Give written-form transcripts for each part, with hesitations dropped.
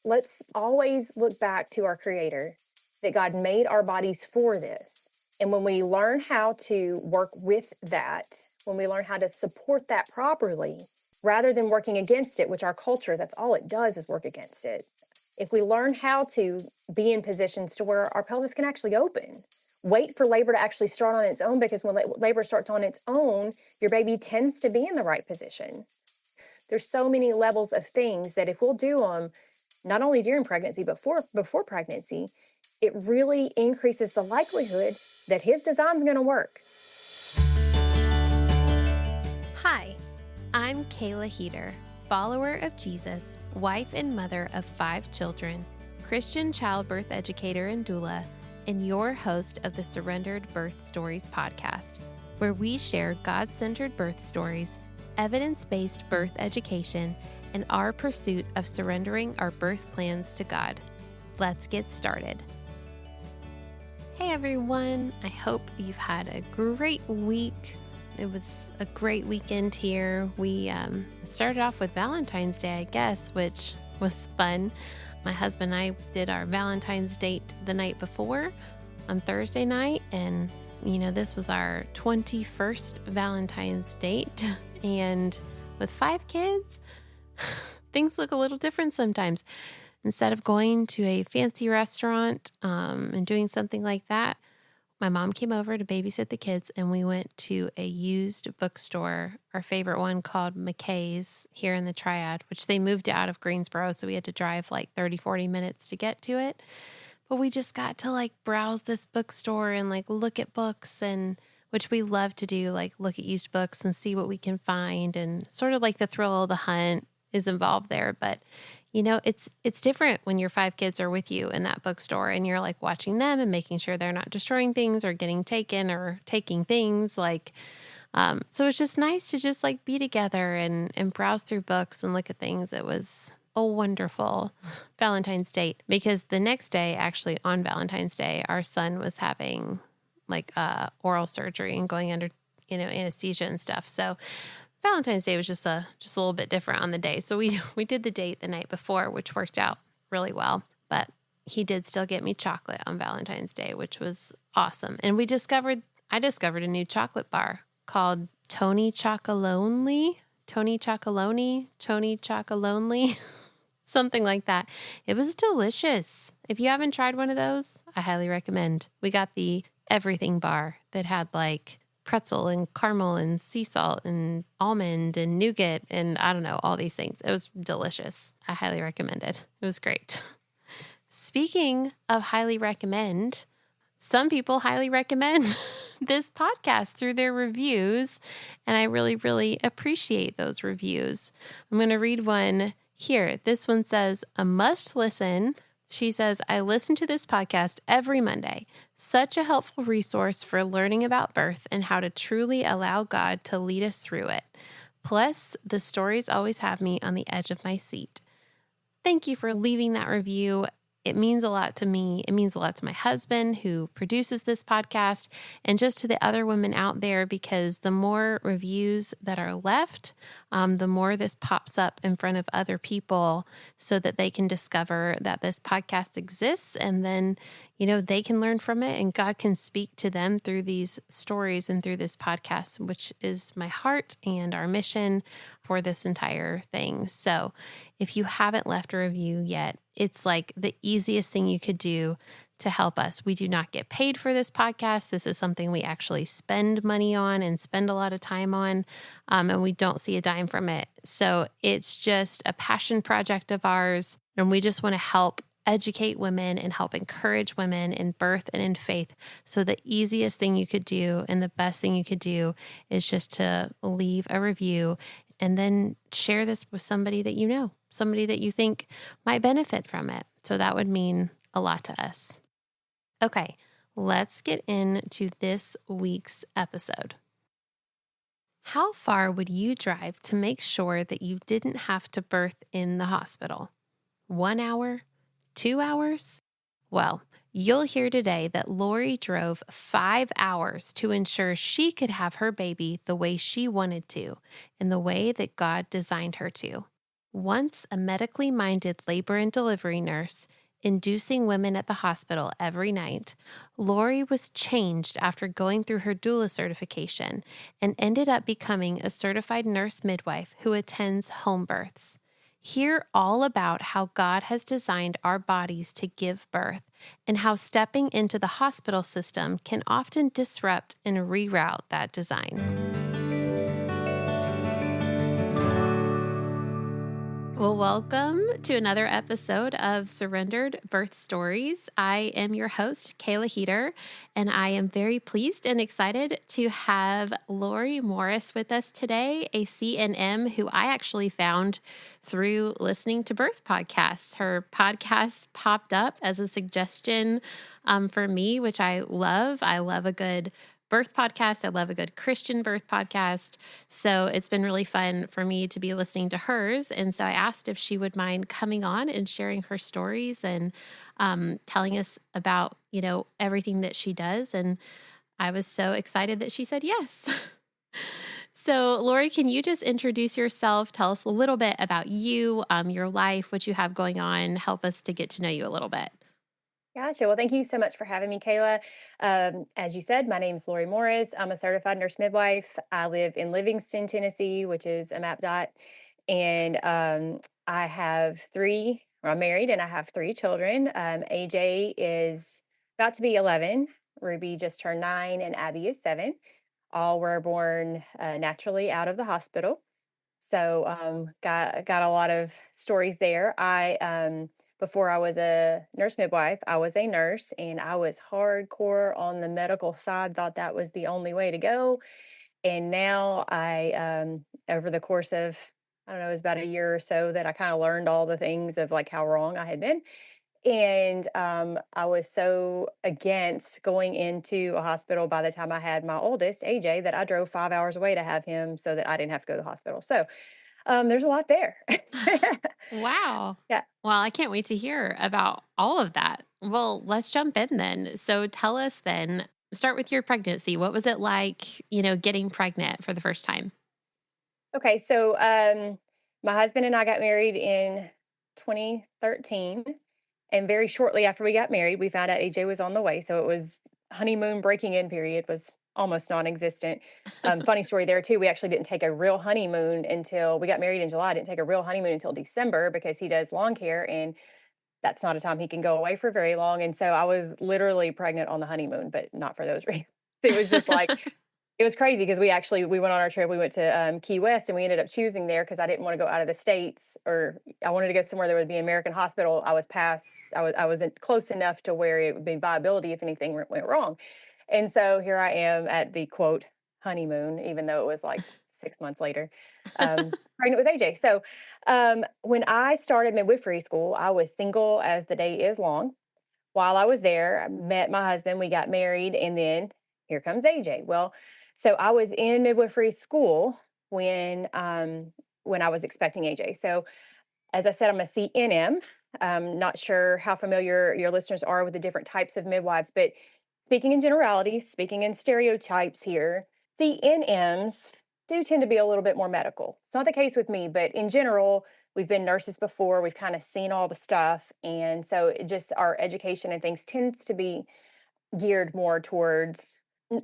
let's always look back to our Creator, that God made our bodies for this. And when we learn how to work with that, when we learn how to support that properly, rather than working against it, which our culture, that's all it does is work against it. If we learn how to be in positions to where our pelvis can actually open, wait for labor to actually start on its own, because when labor starts on its own, your baby tends to be in the right position. There's so many levels of things that if we'll do them, not only during pregnancy, but before pregnancy, it really increases the likelihood that his design's going to work. Hi, I'm Kayla Heater, follower of Jesus, wife and mother of 5 children, Christian childbirth educator and doula, and your host of the Surrendered Birth Stories podcast, where we share God-centered birth stories, evidence-based birth education, and our pursuit of surrendering our birth plans to God. Let's get started. Hey everyone, I hope you've had a great week. It was a great weekend here. We started off with Valentine's Day, I guess, which was fun. My husband and I did our Valentine's date the night before on Thursday night. And, this was our 21st Valentine's date. And with 5 kids, things look a little different sometimes. Instead of going to a fancy restaurant and doing something like that, my mom came over to babysit the kids, and we went to a used bookstore, our favorite one called McKay's here in the Triad, which they moved out of Greensboro, so we had to drive like 30, 40 minutes to get to it. But we just got to browse this bookstore and look at books, and which we love to do, look at used books and see what we can find, and sort of the thrill of the hunt is involved there. But it's different when your 5 kids are with you in that bookstore and you're watching them and making sure they're not destroying things or getting taken or taking things so it's just nice to just be together and browse through books and look at things. It was a wonderful Valentine's date, because the next day, actually on Valentine's Day, our son was having oral surgery and going under, anesthesia and stuff. So Valentine's Day was just a little bit different on the day. So we did the date the night before, which worked out really well. But he did still get me chocolate on Valentine's Day, which was awesome. And I discovered a new chocolate bar called Tony Chocolonely, something like that. It was delicious. If you haven't tried one of those, I highly recommend. We got the everything bar that had pretzel and caramel and sea salt and almond and nougat and I don't know, all these things. It was delicious. I highly recommend it. It was great. Speaking of highly recommend, some people highly recommend this podcast through their reviews, and I really, really appreciate those reviews. I'm going to read one here. This one says, a must listen. She says, I listen to this podcast every Monday. Such a helpful resource for learning about birth and how to truly allow God to lead us through it. Plus, the stories always have me on the edge of my seat. Thank you for leaving that review. It means a lot to me. It means a lot to my husband, who produces this podcast, and just to the other women out there, because the more reviews that are left, the more this pops up in front of other people so that they can discover that this podcast exists, and then, they can learn from it, and God can speak to them through these stories and through this podcast, which is my heart and our mission for this entire thing. So if you haven't left a review yet, it's the easiest thing you could do to help us. We do not get paid for this podcast. This is something we actually spend money on and spend a lot of time on, and we don't see a dime from it. So it's just a passion project of ours, and we just want to help educate women and help encourage women in birth and in faith. So the easiest thing you could do and the best thing you could do is just to leave a review and then share this with somebody that you know, somebody that you think might benefit from it. So that would mean a lot to us. Okay, let's get into this week's episode. How far would you drive to make sure that you didn't have to birth in the hospital? 1 hour? 2 hours? Well, you'll hear today that Lori drove 5 hours to ensure she could have her baby the way she wanted to, in the way that God designed her to. Once a medically minded labor and delivery nurse, inducing women at the hospital every night, Lori was changed after going through her doula certification and ended up becoming a certified nurse midwife who attends home births. Hear all about how God has designed our bodies to give birth and how stepping into the hospital system can often disrupt and reroute that design. Well, welcome to another episode of Surrendered Birth Stories. I am your host, Kayla Heater, and I am very pleased and excited to have Lori Morris with us today, a CNM who I actually found through listening to birth podcasts. Her podcast popped up as a suggestion for me, which I love. I love a good birth podcast. I love a good Christian birth podcast. So it's been really fun for me to be listening to hers. And so I asked if she would mind coming on and sharing her stories and telling us about, everything that she does. And I was so excited that she said yes. So, Lori, can you just introduce yourself? Tell us a little bit about you, your life, what you have going on. Help us to get to know you a little bit. Gotcha. Well, thank you so much for having me, Kayla. As you said, my name is Lori Morris. I'm a certified nurse midwife. I live in Livingston, Tennessee, which is a map dot. And I have I'm married and I have three children. AJ is about to be 11. Ruby just turned 9 and Abby is 7. All were born naturally out of the hospital. So got a lot of stories there. I before I was a nurse midwife, I was a nurse and I was hardcore on the medical side, thought that was the only way to go. And now I over the course of I don't know, it was about a year or so that I kind of learned all the things of like how wrong I had been. And I was so against going into a hospital by the time I had my oldest, AJ, that I drove 5 hours away to have him so that I didn't have to go to the hospital. So there's a lot there. Wow. Yeah. Well, I can't wait to hear about all of that. Well, let's jump in then. So tell us then, start with your pregnancy. What was it like, getting pregnant for the first time? Okay. So my husband and I got married in 2013. And very shortly after we got married, we found out AJ was on the way. So it was honeymoon breaking in period was almost non-existent. Funny story there too. We actually didn't take a real honeymoon until we got married in July. Didn't take a real honeymoon until December because he does lawn care and that's not a time he can go away for very long. And so I was literally pregnant on the honeymoon, but not for those reasons. It was just like it was crazy because we went on our trip. We went to Key West, and we ended up choosing there because I didn't want to go out of the states, or I wanted to go somewhere there would be an American hospital. I wasn't close enough to where it would be viability if anything went wrong. And so here I am at the quote honeymoon, even though it was like 6 months later, pregnant with AJ. So when I started midwifery school, I was single as the day is long. While I was there, I met my husband, we got married, and then here comes AJ. Well, so I was in midwifery school when I was expecting AJ. So as I said, I'm a CNM. Not sure how familiar your listeners are with the different types of midwives, but speaking in generalities, speaking in stereotypes here, CNMs do tend to be a little bit more medical. It's not the case with me, but in general, we've been nurses before, we've kind of seen all the stuff. And so it just our education and things tends to be geared more towards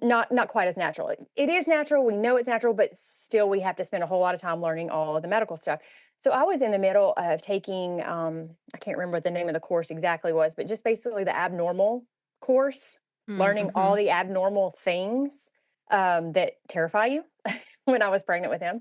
not quite as natural. It is natural, we know it's natural, but still we have to spend a whole lot of time learning all of the medical stuff. So I was in the middle of taking I can't remember what the name of the course exactly was, but just basically the abnormal course, learning Mm-hmm. all the abnormal things that terrify you when I was pregnant with him.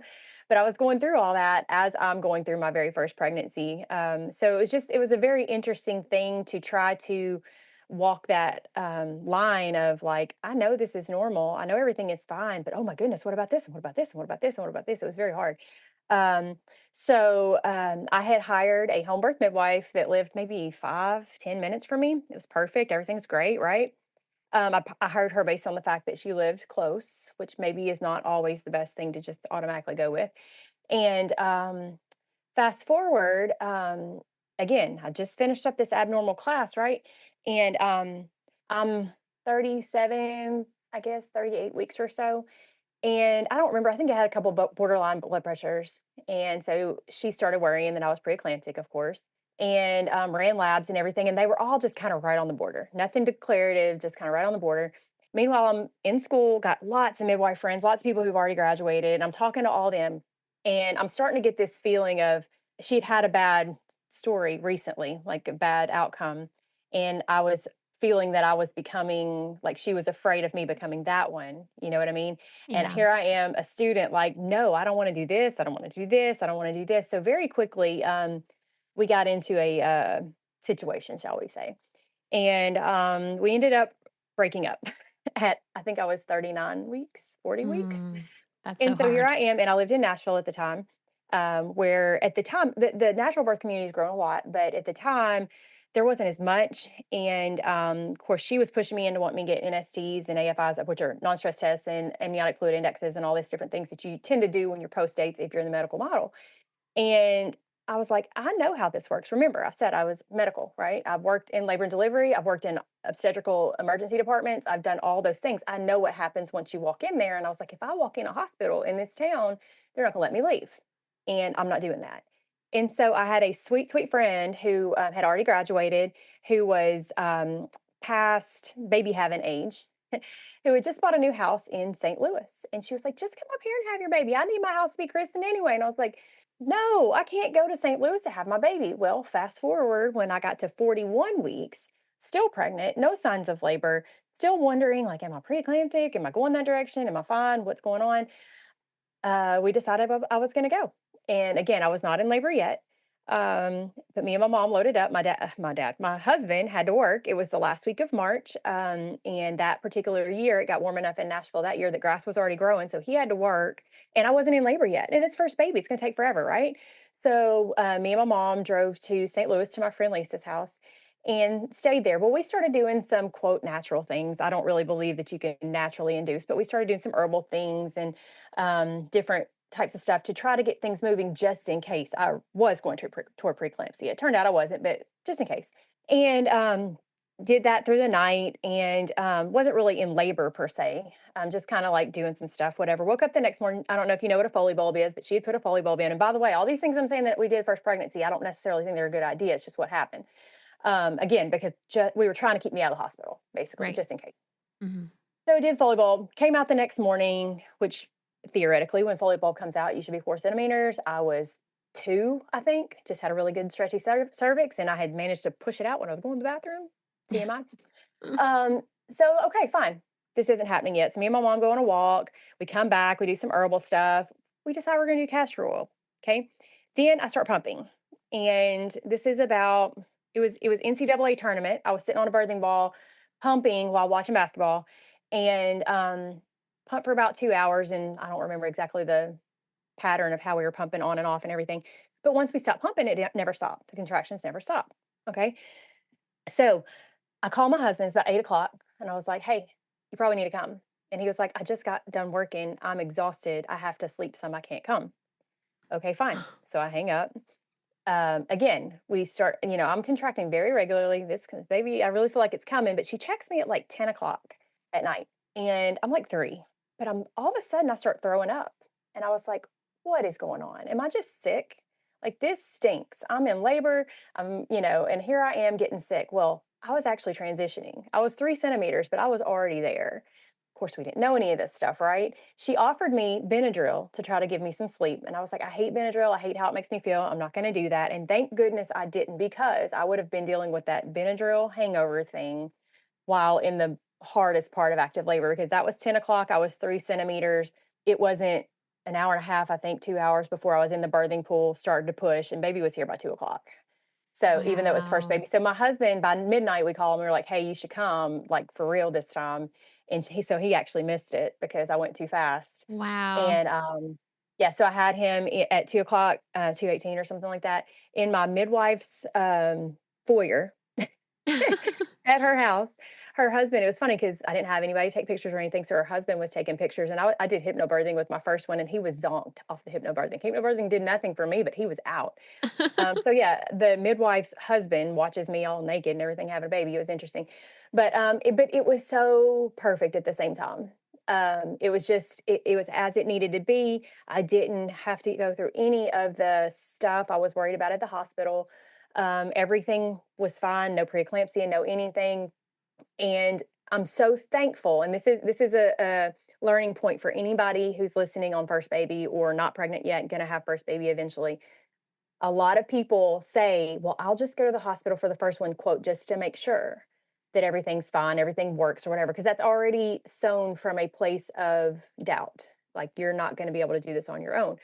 But I was going through all that as I'm going through my very first pregnancy. So it was a very interesting thing to try to walk that line of like, I know this is normal. I know everything is fine, but oh my goodness, what about this? And what about this? And what about this? And what about this? It was very hard. I had hired a home birth midwife that lived maybe 5, 10 minutes from me. It was perfect. Everything's great, right? I hired her based on the fact that she lived close, which maybe is not always the best thing to just automatically go with. And fast forward, again, I just finished up this abnormal class, right? And I'm 37, I guess 38 weeks or so. And I don't remember, I think I had a couple borderline blood pressures. And so she started worrying that I was preeclamptic, of course, and ran labs and everything. And they were all just kind of right on the border, nothing declarative, just kind of right on the border. Meanwhile, I'm in school, got lots of midwife friends, lots of people who've already graduated. And I'm talking to all them. And I'm starting to get this feeling of she'd had a bad story recently, like a bad outcome. And I was feeling that I was becoming like she was afraid of me becoming that one. You know what I mean? And Yeah. here I am, a student, like, no, I don't want to do this. I don't want to do this. I don't want to do this. So very quickly, we got into a situation, shall we say. And we ended up breaking up at, I think I was 39 weeks, 40 weeks. Mm, that's so And so here hard. I am, and I lived in Nashville at the time, where at the time the natural birth community has grown a lot, but at the time there wasn't as much. And of course, she was pushing me into wanting me to get NSTs and AFIs, which are non-stress tests and amniotic fluid indexes and all these different things that you tend to do when you're post dates if you're in the medical model. And I was like, I know how this works. Remember, I said I was medical, right? I've worked in labor and delivery. I've worked in obstetrical emergency departments. I've done all those things. I know what happens once you walk in there. And I was like, if I walk in a hospital in this town, they're not going to let me leave. And I'm not doing that. And so I had a sweet, sweet friend who had already graduated, who was past baby having age, who had just bought a new house in St. Louis. And she was like, just come up here and have your baby. I need my house to be christened anyway. And I was like, no, I can't go to St. Louis to have my baby. Well, fast forward when I got to 41 weeks, still pregnant, no signs of labor, still wondering, like, am I preeclamptic? Am I going that direction? Am I fine? What's going on? We decided I was going to go. And again, I was not in labor yet. But me and my mom loaded up. My husband had to work. It was the last week of March. And that particular year, it got warm enough in Nashville that year that grass was already growing. So he had to work, and I wasn't in labor yet. And it's first baby, it's going to take forever, right? So me and my mom drove to St. Louis to my friend Lisa's house and stayed there. Well, we started doing some quote natural things. I don't really believe that you can naturally induce, but we started doing some herbal things and different types of stuff to try to get things moving just in case I was going to toward preeclampsia. It turned out I wasn't, but just in case. And did that through the night and wasn't really in labor per se. Just kind of like doing some stuff, whatever. Woke up the next morning. I don't know if you know what a Foley bulb is, but she had put a Foley bulb in. And by the way, all these things I'm saying that we did first pregnancy, I don't necessarily think they're a good idea. It's just what happened. Again, because we were trying to keep me out of the hospital, basically, Right. just in case. Hmm. So I did Foley bulb, came out the next morning, which theoretically, when Foley bulb comes out, you should be 4 centimeters. I was 2, I think, just had a really good stretchy cervix, and I had managed to push it out when I was going to the bathroom. TMI. Um, so, okay, fine. This isn't happening yet. So me and my mom go on a walk. We come back, we do some herbal stuff. We decide we're going to do castor oil. Okay. Then I start pumping. And this is about, it was NCAA tournament. I was sitting on a birthing ball pumping while watching basketball and pumped for about 2 hours. And I don't remember exactly the pattern of how we were pumping on and off and everything. But once we stopped pumping, it never stopped. The contractions never stopped. Okay. So I called my husband, it's about 8 o'clock, and I was like, hey, you probably need to come. And he was like, I just got done working. I'm exhausted. I have to sleep some. I can't come. Okay, fine. So I hang up. Again, we start, I'm contracting very regularly. This baby, I really feel like it's coming, but she checks me at like 10 o'clock at night. And I'm like 3, but I'm all of a sudden I start throwing up. And I was like, what is going on? Am I just sick? Like this stinks. I'm in labor. And here I am getting sick. Well, I was actually transitioning. I was 3 centimeters, but I was already there. Of course, we didn't know any of this stuff, right? She offered me Benadryl to try to give me some sleep. And I was like, I hate Benadryl. I hate how it makes me feel. I'm not going to do that. And thank goodness I didn't, because I would have been dealing with that Benadryl hangover thing while in the hardest part of active labor, because that was 10 o'clock. I was 3 centimeters. It wasn't an hour and a half, I think 2 hours before I was in the birthing pool, started to push, and baby was here by 2 o'clock. So even though it was first Wow. baby, so my husband by midnight we call him. We were like, "Hey, you should come, like for real this time." And he actually missed it because I went too fast. Wow. And yeah, so I had him at 2 o'clock, 2:18 or something like that, in my midwife's foyer at her house. Her husband, it was funny because I didn't have anybody take pictures or anything. So her husband was taking pictures, and I did hypnobirthing with my first one, and he was zonked off the hypnobirthing. Hypnobirthing did nothing for me, but he was out. So yeah, the midwife's husband watches me all naked and everything having a baby. It was interesting, but it was so perfect at the same time. It was just, it was as it needed to be. I didn't have to go through any of the stuff I was worried about at the hospital. Everything was fine, no preeclampsia, no anything. And I'm so thankful. And this is a learning point for anybody who's listening on first baby or not pregnant yet, going to have first baby eventually. A lot of people say, well, I'll just go to the hospital for the first one, quote, just to make sure that everything's fine, everything works or whatever, because that's already sown from a place of doubt. Like you're not going to be able to do this on your own.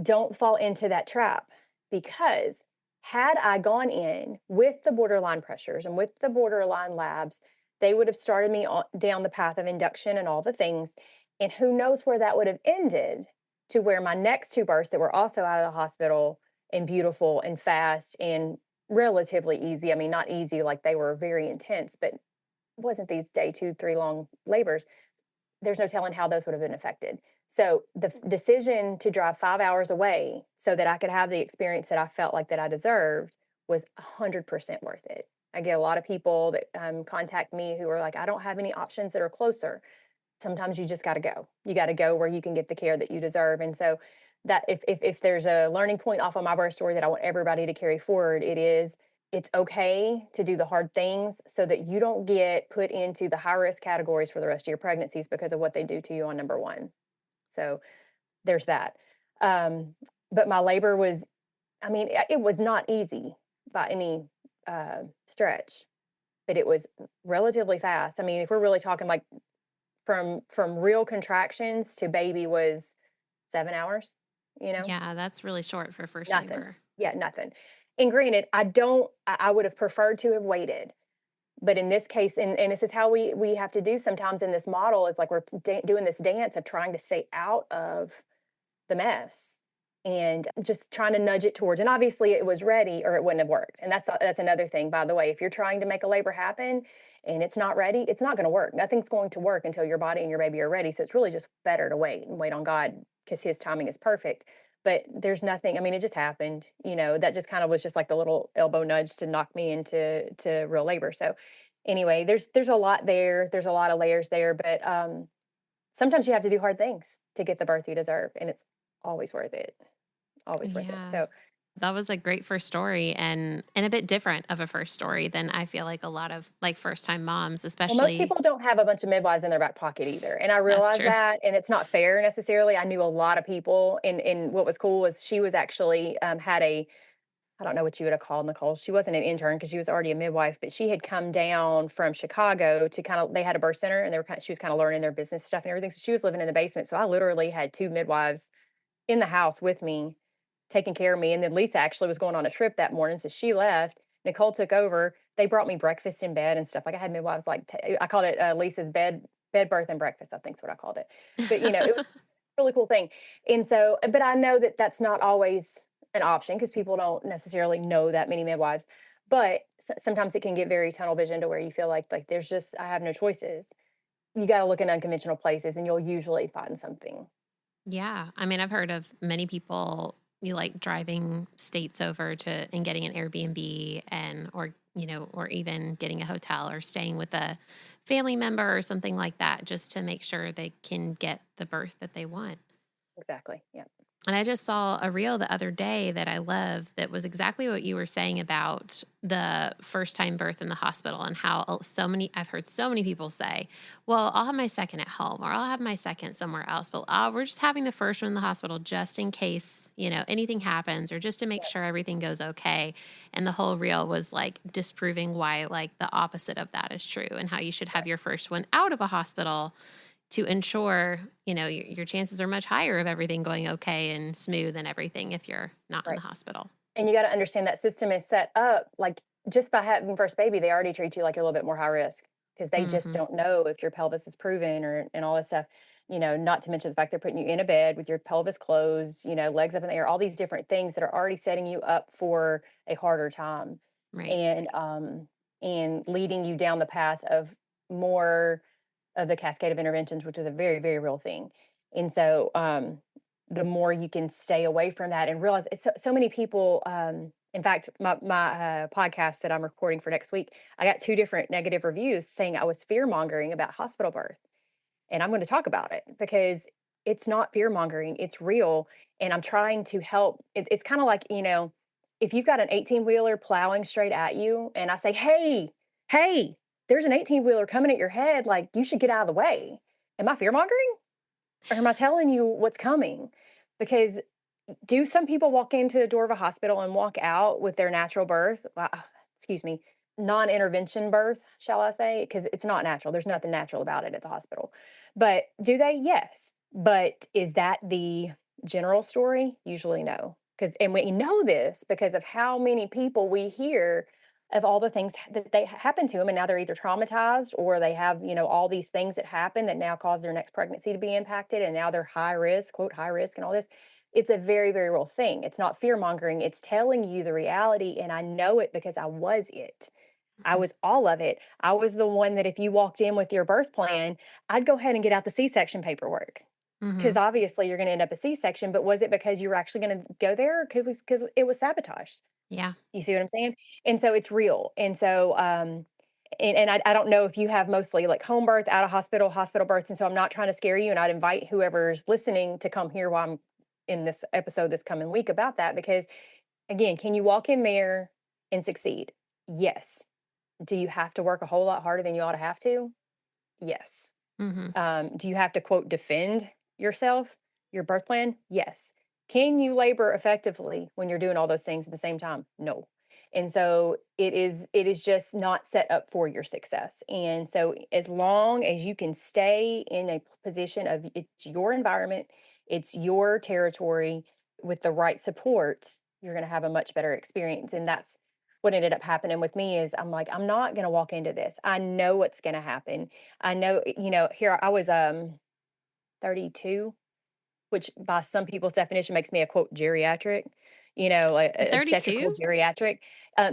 Don't fall into that trap, because had I gone in with the borderline pressures and with the borderline labs, they would have started me down the path of induction and all the things. And who knows where that would have ended, to where my next two births that were also out of the hospital and beautiful and fast and relatively easy. I mean, not easy, like they were very intense, but it wasn't these day 2, 3 long labors. There's no telling how those would have been affected. So the decision to drive 5 hours away so that I could have the experience that I felt like that I deserved was 100% worth it. I get a lot of people that contact me who are like, I don't have any options that are closer. Sometimes you just got to go. You got to go where you can get the care that you deserve. And so that if there's a learning point off of my birth story that I want everybody to carry forward, it is, it's okay to do the hard things so that you don't get put into the high risk categories for the rest of your pregnancies because of what they do to you on number one. So there's that. Um, but my labor was, I mean, it was not easy by any stretch, but it was relatively fast. I mean, if we're really talking like from real contractions to baby was 7 hours, you know, Yeah, that's really short for first nothing. labor. Yeah, nothing. And granted, I would have preferred to have waited. But in this case, and this is how we have to do sometimes in this model, is like we're doing this dance of trying to stay out of the mess and just trying to nudge it towards. And obviously, it was ready, or it wouldn't have worked. And that's another thing, by the way. If you're trying to make a labor happen and it's not ready, it's not going to work. Nothing's going to work until your body and your baby are ready. So it's really just better to wait and wait on God, because His timing is perfect. But there's nothing. I mean, it just happened. You know, that just kind of was just like the little elbow nudge to knock me into real labor. So anyway, there's a lot there. There's a lot of layers there. But sometimes you have to do hard things to get the birth you deserve, and it's always worth it. Always worth it. Yeah. So That was a great first story, and a bit different of a first story than I feel like a lot of like first time moms, well, most especially. people don't have a bunch of midwives in their back pocket either, and I That's realize true. that, and it's not fair necessarily. I knew a lot of people, and what was cool was she was actually had a, I don't know what you would have called Nicole. She wasn't an intern because she was already a midwife, but she had come down from Chicago to kind of, they had a birth center and they were kind of, she was kind of learning their business stuff and everything. So she was living in the basement. So I literally had two midwives in the house with me, taking care of me. And then Lisa actually was going on a trip that morning, so she left. Nicole took over. They brought me breakfast in bed and stuff. Like I had midwives, like I called it Lisa's bed, birth, and breakfast. I think is what I called it. But you know, it was a really cool thing. And so, but I know that that's not always an option because people don't necessarily know that many midwives. But sometimes it can get very tunnel vision to where you feel like there's just, I have no choices. You got to look in unconventional places, and you'll usually find something. Yeah. I mean, I've heard of many people you like driving states over to and getting an Airbnb and or or even getting a hotel or staying with a family member or something like that just to make sure they can get the birth that they want. Exactly. Yeah. And I just saw a reel the other day that I love that was exactly what you were saying about the first time birth in the hospital and how I've heard so many people say, well, I'll have my second at home or I'll have my second somewhere else, but we're just having the first one in the hospital just in case, anything happens or just to make sure everything goes okay. And the whole reel was like disproving why like the opposite of that is true and how you should have your first one out of a hospital to ensure, your chances are much higher of everything going okay and smooth and everything if you're not in Right. the hospital. And you got to understand that system is set up like, just by having first baby, they already treat you like you're a little bit more high risk because they just Mhm. don't know if your pelvis is proven or and all this stuff. Not to mention the fact they're putting you in a bed with your pelvis closed, legs up in the air, all these different things that are already setting you up for a harder time, Right. and leading you down the path of more of the cascade of interventions, which is a very, very real thing. And so, the more you can stay away from that and realize it's so many people. In fact, my podcast that I'm recording for next week, I got two different negative reviews saying I was fear mongering about hospital birth. and I'm going to talk about it because it's not fear mongering, it's real. And I'm trying to help. It's kind of like, if you've got an 18 wheeler plowing straight at you, and I say, hey, hey, there's an 18 wheeler coming at your head, like you should get out of the way. Am I fear mongering? Or am I telling you what's coming? Because do some people walk into the door of a hospital and walk out with their natural birth? Excuse me, non-intervention birth, shall I say? Because it's not natural. There's nothing natural about it at the hospital. But do they? Yes. But is that the general story? Usually no. Because and we know this because of how many people we hear of all the things that they happen to them, and now they're either traumatized or they have all these things that happen that now cause their next pregnancy to be impacted, and now they're high risk, quote high risk, and all this. It's a very, very real thing. It's not fear mongering. It's telling you the reality. And I know it because I was it. I Mhm. was all of it. I was the one that if you walked in with your birth plan, I'd go ahead and get out the C-section paperwork. Because Mhm. obviously you're going to end up a C-section, but was it because you were actually going to go there? Because it was sabotaged. Yeah. You see what I'm saying? And so it's real. And so, and I don't know if you have mostly like home birth, out of hospital, hospital births. And so I'm not trying to scare you. And I'd invite whoever's listening to come here while I'm in this episode this coming week about that. Because again, can you walk in there and succeed? Yes. Do you have to work a whole lot harder than you ought to have to? Yes. Mhm. Do you have to quote defend yourself, your birth plan? Yes. Can you labor effectively when you're doing all those things at the same time? No. And so it is just not set up for your success. And so as long as you can stay in a position of it's your environment, it's your territory with the right support, you're going to have a much better experience. And that's what ended up happening with me is I'm like, I'm not going to walk into this. I know what's going to happen. I know, here I was 32, which by some people's definition makes me a quote geriatric, like At obstetrical 32? geriatric.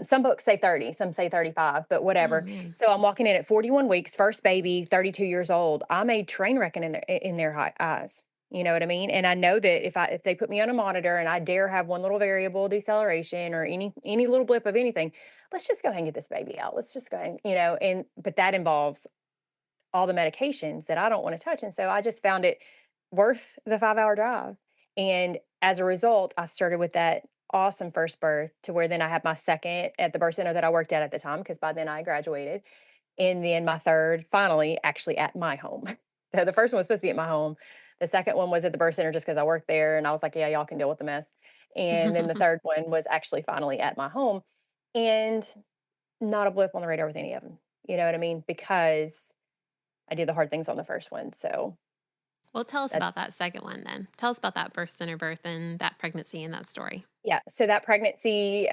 Some books say 30, some say 35, but Oh whatever. man. So I'm walking in at 41 weeks, first baby, 32 years old. I made train wrecking in their eyes. You know what I mean? And I know that if they put me on a monitor and I dare have one little variable deceleration or any little blip of anything, let's just go ahead and get this baby out. Let's just go ahead, and but that involves all the medications that I don't want to touch. And so I just found it worth the 5-hour drive. And as a result, I started with that awesome first birth to where then I had my second at the birth center that I worked at the time, because by then I graduated. And then my third finally actually at my home. So the first one was supposed to be at my home. The second one was at the birth center just because I worked there. And I was like, yeah, y'all can deal with the mess. And then the third one was actually finally at my home. And not a blip on the radar with any of them. You know what I mean? Because I did the hard things on the first one, so Well, tell us that's about that second one then. Tell us about that birth center birth and that pregnancy and that story. yeah, so that pregnancy,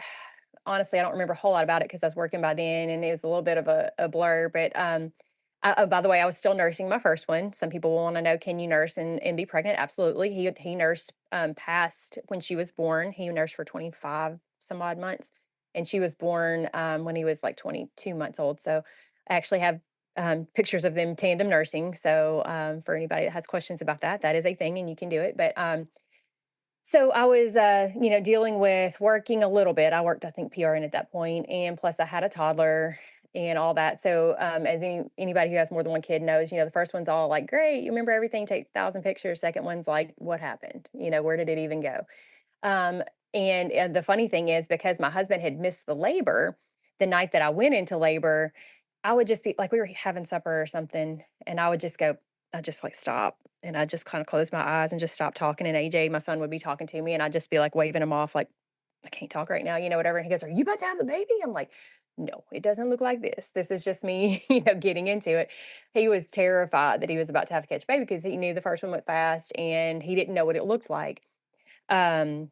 honestly, I don't remember a whole lot about it because I was working by then and it was a little bit of a blur, but, oh, by the way, I was still nursing my first one. Some people will wanna know, "Can you nurse and be pregnant?" Absolutely. He nursed, past when she was born. He nursed for 25 some odd months, and she was born, when he was, like, 22 months old, so I actually have, pictures of them tandem nursing, so, for anybody that has questions about that, that is a thing and you can do it, but, so I was, dealing with working a little bit. I worked, I think, PRN at that point, and plus I had a toddler and all that. So, as anybody who has more than one kid knows, the first one's all like, "Great, you remember everything, take 1,000 pictures." Second one's like, "What happened? Where did it even go?" Um, and the funny thing is, because my husband had missed the labor, the night that I went into labor, I would just be like, we were having supper or something, and I just like stop, and I just kind of close my eyes and just stop talking. And AJ, my son, would be talking to me, and I'd just be like waving him off, like, I can't talk right now, whatever. And he goes, "Are you about to have the baby?" I'm like, "No, it doesn't look like this. This is just me, getting into it." He was terrified that he was about to have to catch a baby because he knew the first one went fast and he didn't know what it looked like. Um,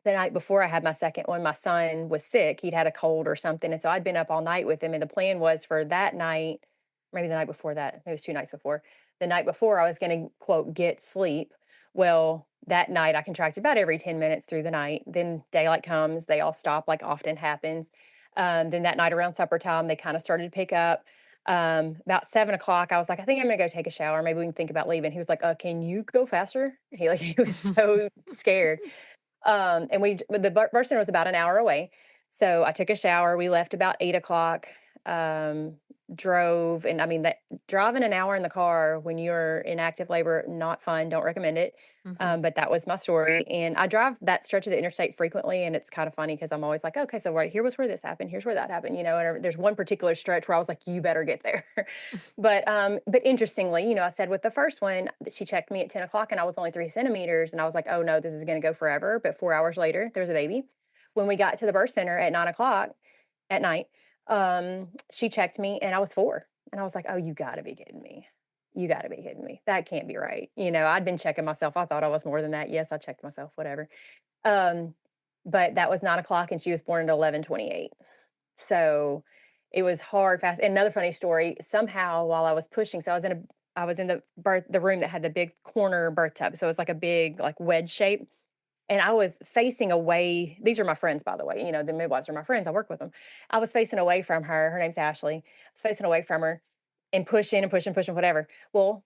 the night before I had my second one, my son was sick. He'd had a cold or something, and so I'd been up all night with him, and the plan was for that night, maybe the night before that, maybe it was 2 nights before. The night before, I was gonna, quote, "get sleep." Well, that night, I contracted about every 10 minutes through the night. Then daylight comes, they all stop like often happens. Then that night around supper time, they kinda started to pick up. About 7 o'clock, I was like, "I think I'm gonna go take a shower. Maybe we can think about leaving." He was like, can you go faster?" He was so scared. And the birth center was about an hour away. So I took a shower. We left about 8 o'clock. drove, and I mean, that driving an hour in the car when you're in active labor, not fun, don't recommend it. Hmm. But that was my story, and I drive that stretch of the interstate frequently, and it's kind of funny because I'm always like, okay, so right here was where this happened, here's where that happened, and there's one particular stretch where I was like, you better get there. But interestingly, I said with the first one, that she checked me at 10 o'clock, and I was only 3 centimeters, and I was like, oh no, this is going to go forever. But 4 hours later, there was a baby. When we got to the birth center at 9 o'clock at night, she checked me and I was 4. And I was like, "Oh, you gotta be kidding me. You gotta be kidding me. That can't be right." I'd been checking myself. I thought I was more than that. Yes, I checked myself, whatever. Um, but that was 9 o'clock and she was born at 11:28. So it was hard, fast. And another funny story, somehow while I was pushing, so I was in the room that had the big corner birth tub. So it was like a big like wedge shape. And I was facing away. These are my friends, by the way. The midwives are my friends. I work with them. I was facing away from her. Her name's Ashley. I was facing away from her and pushing and pushing, pushing, whatever. Well,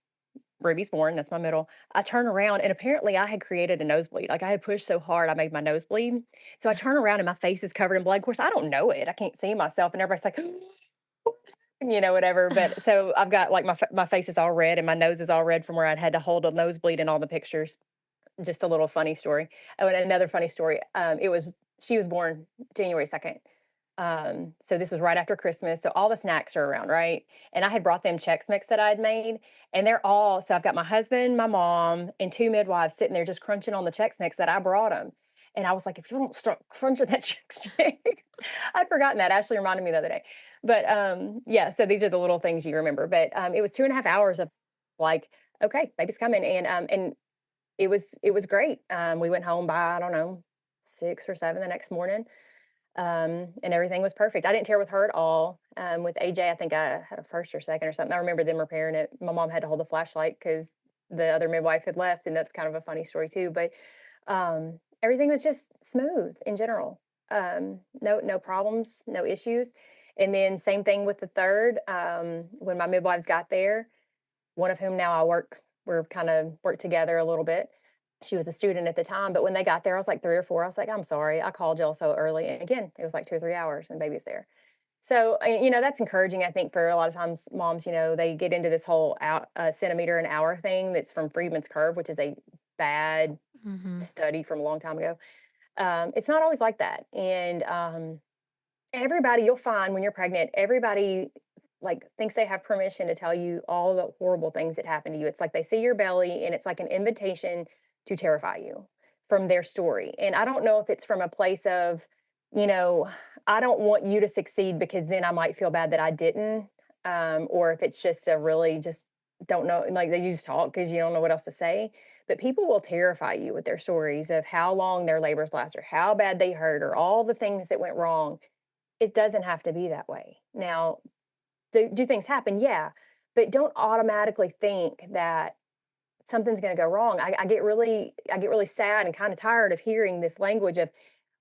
Ruby's born. That's my middle. I turn around and apparently I had created a nosebleed. Like I had pushed so hard, I made my nose bleed. So I turn around and my face is covered in blood. Of course, I don't know it. I can't see myself. And everybody's like, whatever. But so I've got like my face is all red and my nose is all red from where I'd had to hold a nosebleed in all the pictures. Just a little funny story. Oh, and another funny story, she was born January 2nd. So this was right after Christmas, so all the snacks are around, right? And I had brought them Chex Mix that I'd made, and so I've got my husband, my mom, and 2 midwives sitting there just crunching on the Chex Mix that I brought them. And I was like, "If you don't start crunching that Chex Mix." I'd forgotten that. Ashley reminded me the other day. But, yeah, so these are the little things you remember, but, it was 2.5 hours of, like, "Okay, baby's coming," and it was great. We went home by, I don't know, 6 or 7 the next morning, and everything was perfect. I didn't tear with her at all. With AJ, I think I had a first or second or something. I remember them repairing it. My mom had to hold the flashlight because the other midwife had left, and that's kind of a funny story too. But everything was just smooth in general. No problems, no issues. And then same thing with the third. When my midwives got there, one of whom now we're kind of work together a little bit. She was a student at the time, but when they got there, I was like 3 or 4. I was like, "I'm sorry, I called y'all so early." And again, it was like 2 or 3 hours and baby's there. So, that's encouraging, I think, for a lot of times moms, they get into this whole centimeter an hour thing that's from Friedman's curve, which is a bad Hmm. study from a long time ago. It's not always like that. And everybody, you'll find when you're pregnant, everybody like thinks they have permission to tell you all the horrible things that happen to you. It's like they see your belly and it's like an invitation to terrify you from their story. And I don't know if it's from a place of, you know, I don't want you to succeed because then I might feel bad that I didn't. Or if it's just a really just don't know, like they just talk because you don't know what else to say. But people will terrify you with their stories of how long their labors last or how bad they hurt or all the things that went wrong. It doesn't have to be that way. Now, do things happen? Yeah, but don't automatically think that something's gonna go wrong. I get really sad and kinda tired of hearing this language of,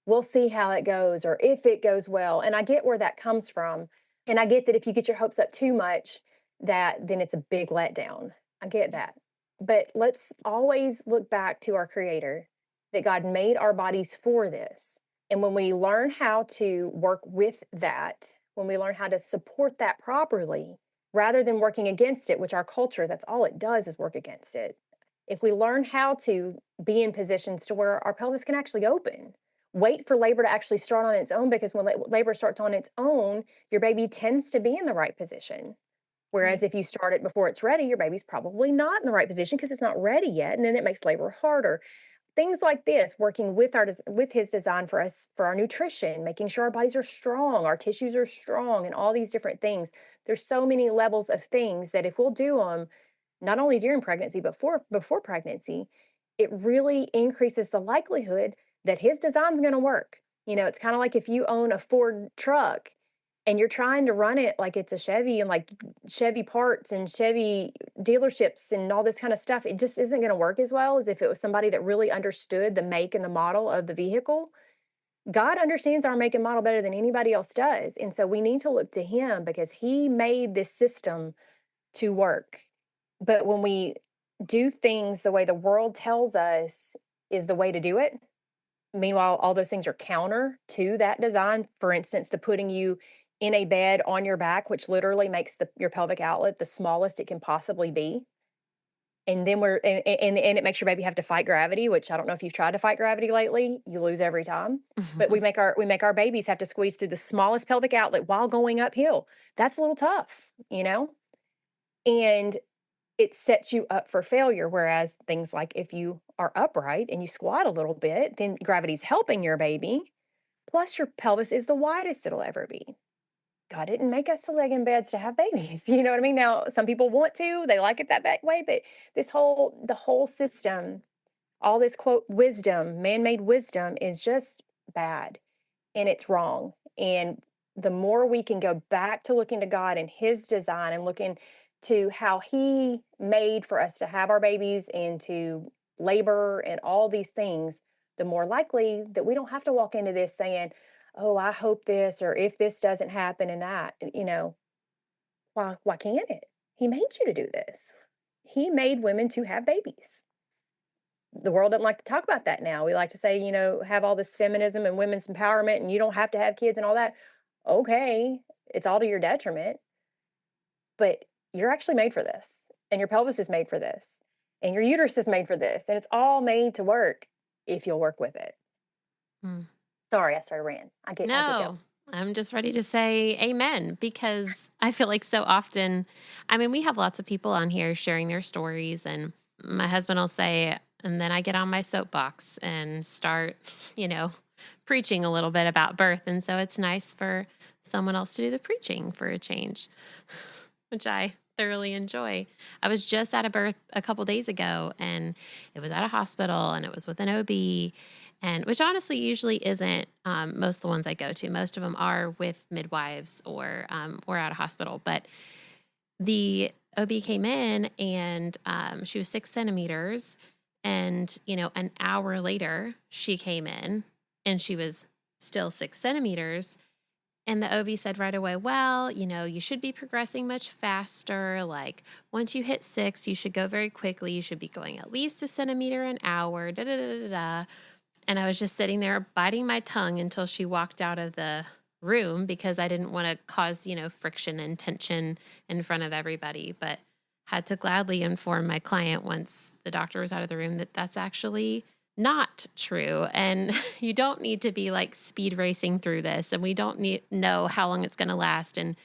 "We'll see how it goes," or "If it goes well," and I get where that comes from, and I get that if you get your hopes up too much, that then it's a big letdown. I get that. But let's always look back to our creator, that God made our bodies for this. And when we learn how to work with that, when we learn how to support that properly, rather than working against it, which our culture, that's all it does is work against it. If we learn how to be in positions to where our pelvis can actually open, wait for labor to actually start on its own, because when labor starts on its own, your baby tends to be in the right position. Whereas Right. if you start it before it's ready, your baby's probably not in the right position because it's not ready yet. And then it makes labor harder. Things like this, working with with his design for us for our nutrition, making sure our bodies are strong, our tissues are strong, and all these different things. There's so many levels of things that if we'll do them, not only during pregnancy but before pregnancy, it really increases the likelihood that his design's going to work. It's kind of like if you own a Ford truck and you're trying to run it like it's a Chevy, and like Chevy parts and Chevy dealerships and all this kind of stuff, it just isn't going to work as well as if it was somebody that really understood the make and the model of the vehicle. God understands our make and model better than anybody else does. And so we need to look to him because he made this system to work. But when we do things the way the world tells us is the way to do it, meanwhile, all those things are counter to that design. For instance, to putting you in a bed on your back, which literally makes your pelvic outlet the smallest it can possibly be. And then and it makes your baby have to fight gravity, which I don't know if you've tried to fight gravity lately, you lose every time. But we make our babies have to squeeze through the smallest pelvic outlet while going uphill. That's a little tough, you know? And it sets you up for failure. Whereas things like if you are upright and you squat a little bit, then gravity's helping your baby. Plus, your pelvis is the widest it'll ever be. God didn't make us to leg in beds to have babies. You know what I mean? Now, some people want to, they like it that way, but the whole system, all this quote wisdom, man made wisdom is just bad and it's wrong. And the more we can go back to looking to God and His design and looking to how He made for us to have our babies and to labor and all these things, the more likely that we don't have to walk into this saying, "Oh, I hope this," or "if this doesn't happen," and that. Why can't it? He made you to do this. He made women to have babies. The world doesn't like to talk about that now. We like to say, have all this feminism and women's empowerment and you don't have to have kids and all that. Okay, it's all to your detriment, but you're actually made for this. And your pelvis is made for this. And your uterus is made for this. And it's all made to work if you'll work with it. Mm. Sorry, I started ranting. I get going. No, I'm just ready to say amen because I feel like so often, I mean, we have lots of people on here sharing their stories, and my husband will say, and then I get on my soapbox and start, you know, preaching a little bit about birth. And so it's nice for someone else to do the preaching for a change, which I thoroughly enjoy. I was just at a birth a couple days ago, and it was at a hospital, and it was with an OB, and which honestly usually isn't most of the ones I go to. Most of them are with midwives or at a hospital. But the OB came in, and she was 6 centimeters, and an hour later she came in, and she was still 6 centimeters. And the OB said right away, well, you should be progressing much faster. Like once you hit 6, you should go very quickly. You should be going at least a centimeter an hour. Da da da da da. And I was just sitting there biting my tongue until she walked out of the room because I didn't want to cause, friction and tension in front of everybody. But had to gladly inform my client once the doctor was out of the room that that's actually not true. And you don't need to be like speed racing through this. And we don't know how long it's going to last. And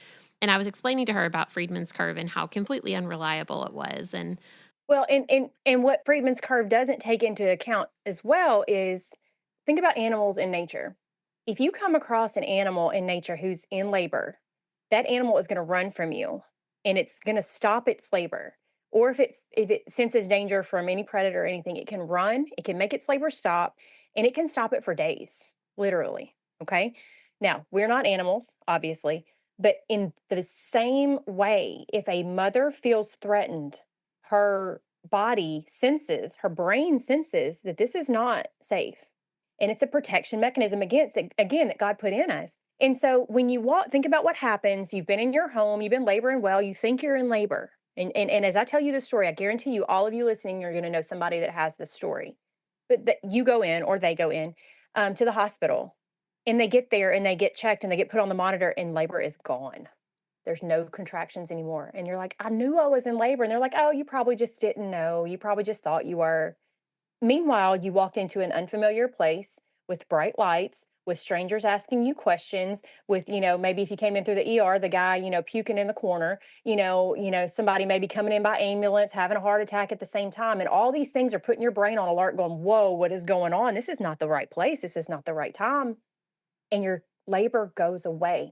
I was explaining to her about Friedman's curve and how completely unreliable it was. And Well, and what Friedman's curve doesn't take into account as well is think about animals in nature. If you come across an animal in nature who's in labor, that animal is going to run from you and it's going to stop its labor. Or if it senses danger from any predator or anything, it can run, it can make its labor stop, and it can stop it for days, literally. Okay. Now, we're not animals, obviously, but in the same way, if a mother feels threatened, her body senses, her brain senses that this is not safe. And it's a protection mechanism against it, again, that God put in us. And so when you walk, think about what happens. You've been in your home, you've been laboring well, you think you're in labor. And as I tell you this story, I guarantee you, all of you listening, you're going to know somebody that has this story. But that you go in or they go in to the hospital and they get there and they get checked and they get put on the monitor and labor is gone. There's no contractions anymore. And you're like, I knew I was in labor. And they're like, oh, you probably just didn't know. You probably just thought you were. Meanwhile, you walked into an unfamiliar place with bright lights, with strangers asking you questions, with, maybe if you came in through the ER, the guy, puking in the corner, somebody maybe coming in by ambulance, having a heart attack at the same time. And all these things are putting your brain on alert, going, whoa, what is going on? This is not the right place. This is not the right time. And your labor goes away.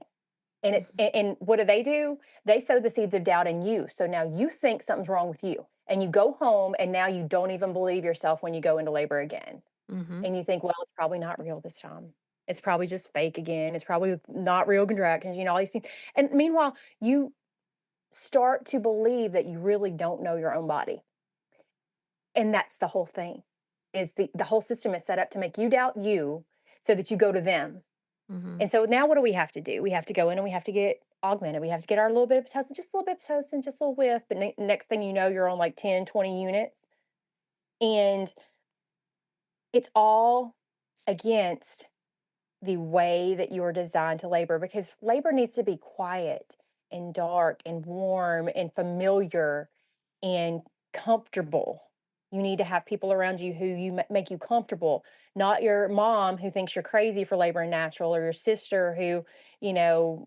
And what do? They sow the seeds of doubt in you. So now you think something's wrong with you. And you go home and now you don't even believe yourself when you go into labor again. mm-hmm. And you think, well, it's probably not real this time. It's probably just fake again. It's probably not real contractions, all these things. And meanwhile, you start to believe that you really don't know your own body. And that's the whole thing. Is the whole system is set up to make you doubt you so that you go to them. Mm-hmm. And so now what do we have to do? We have to go in and we have to get augmented. We have to get our little bit of Pitocin, just a little bit of Pitocin, just a little whiff. But next thing you know, you're on like 10, 20 units. And it's all against the way that you're designed to labor, because labor needs to be quiet and dark and warm and familiar and comfortable. You need to have people around you who make you comfortable, not your mom who thinks you're crazy for laboring natural, or your sister who, you know,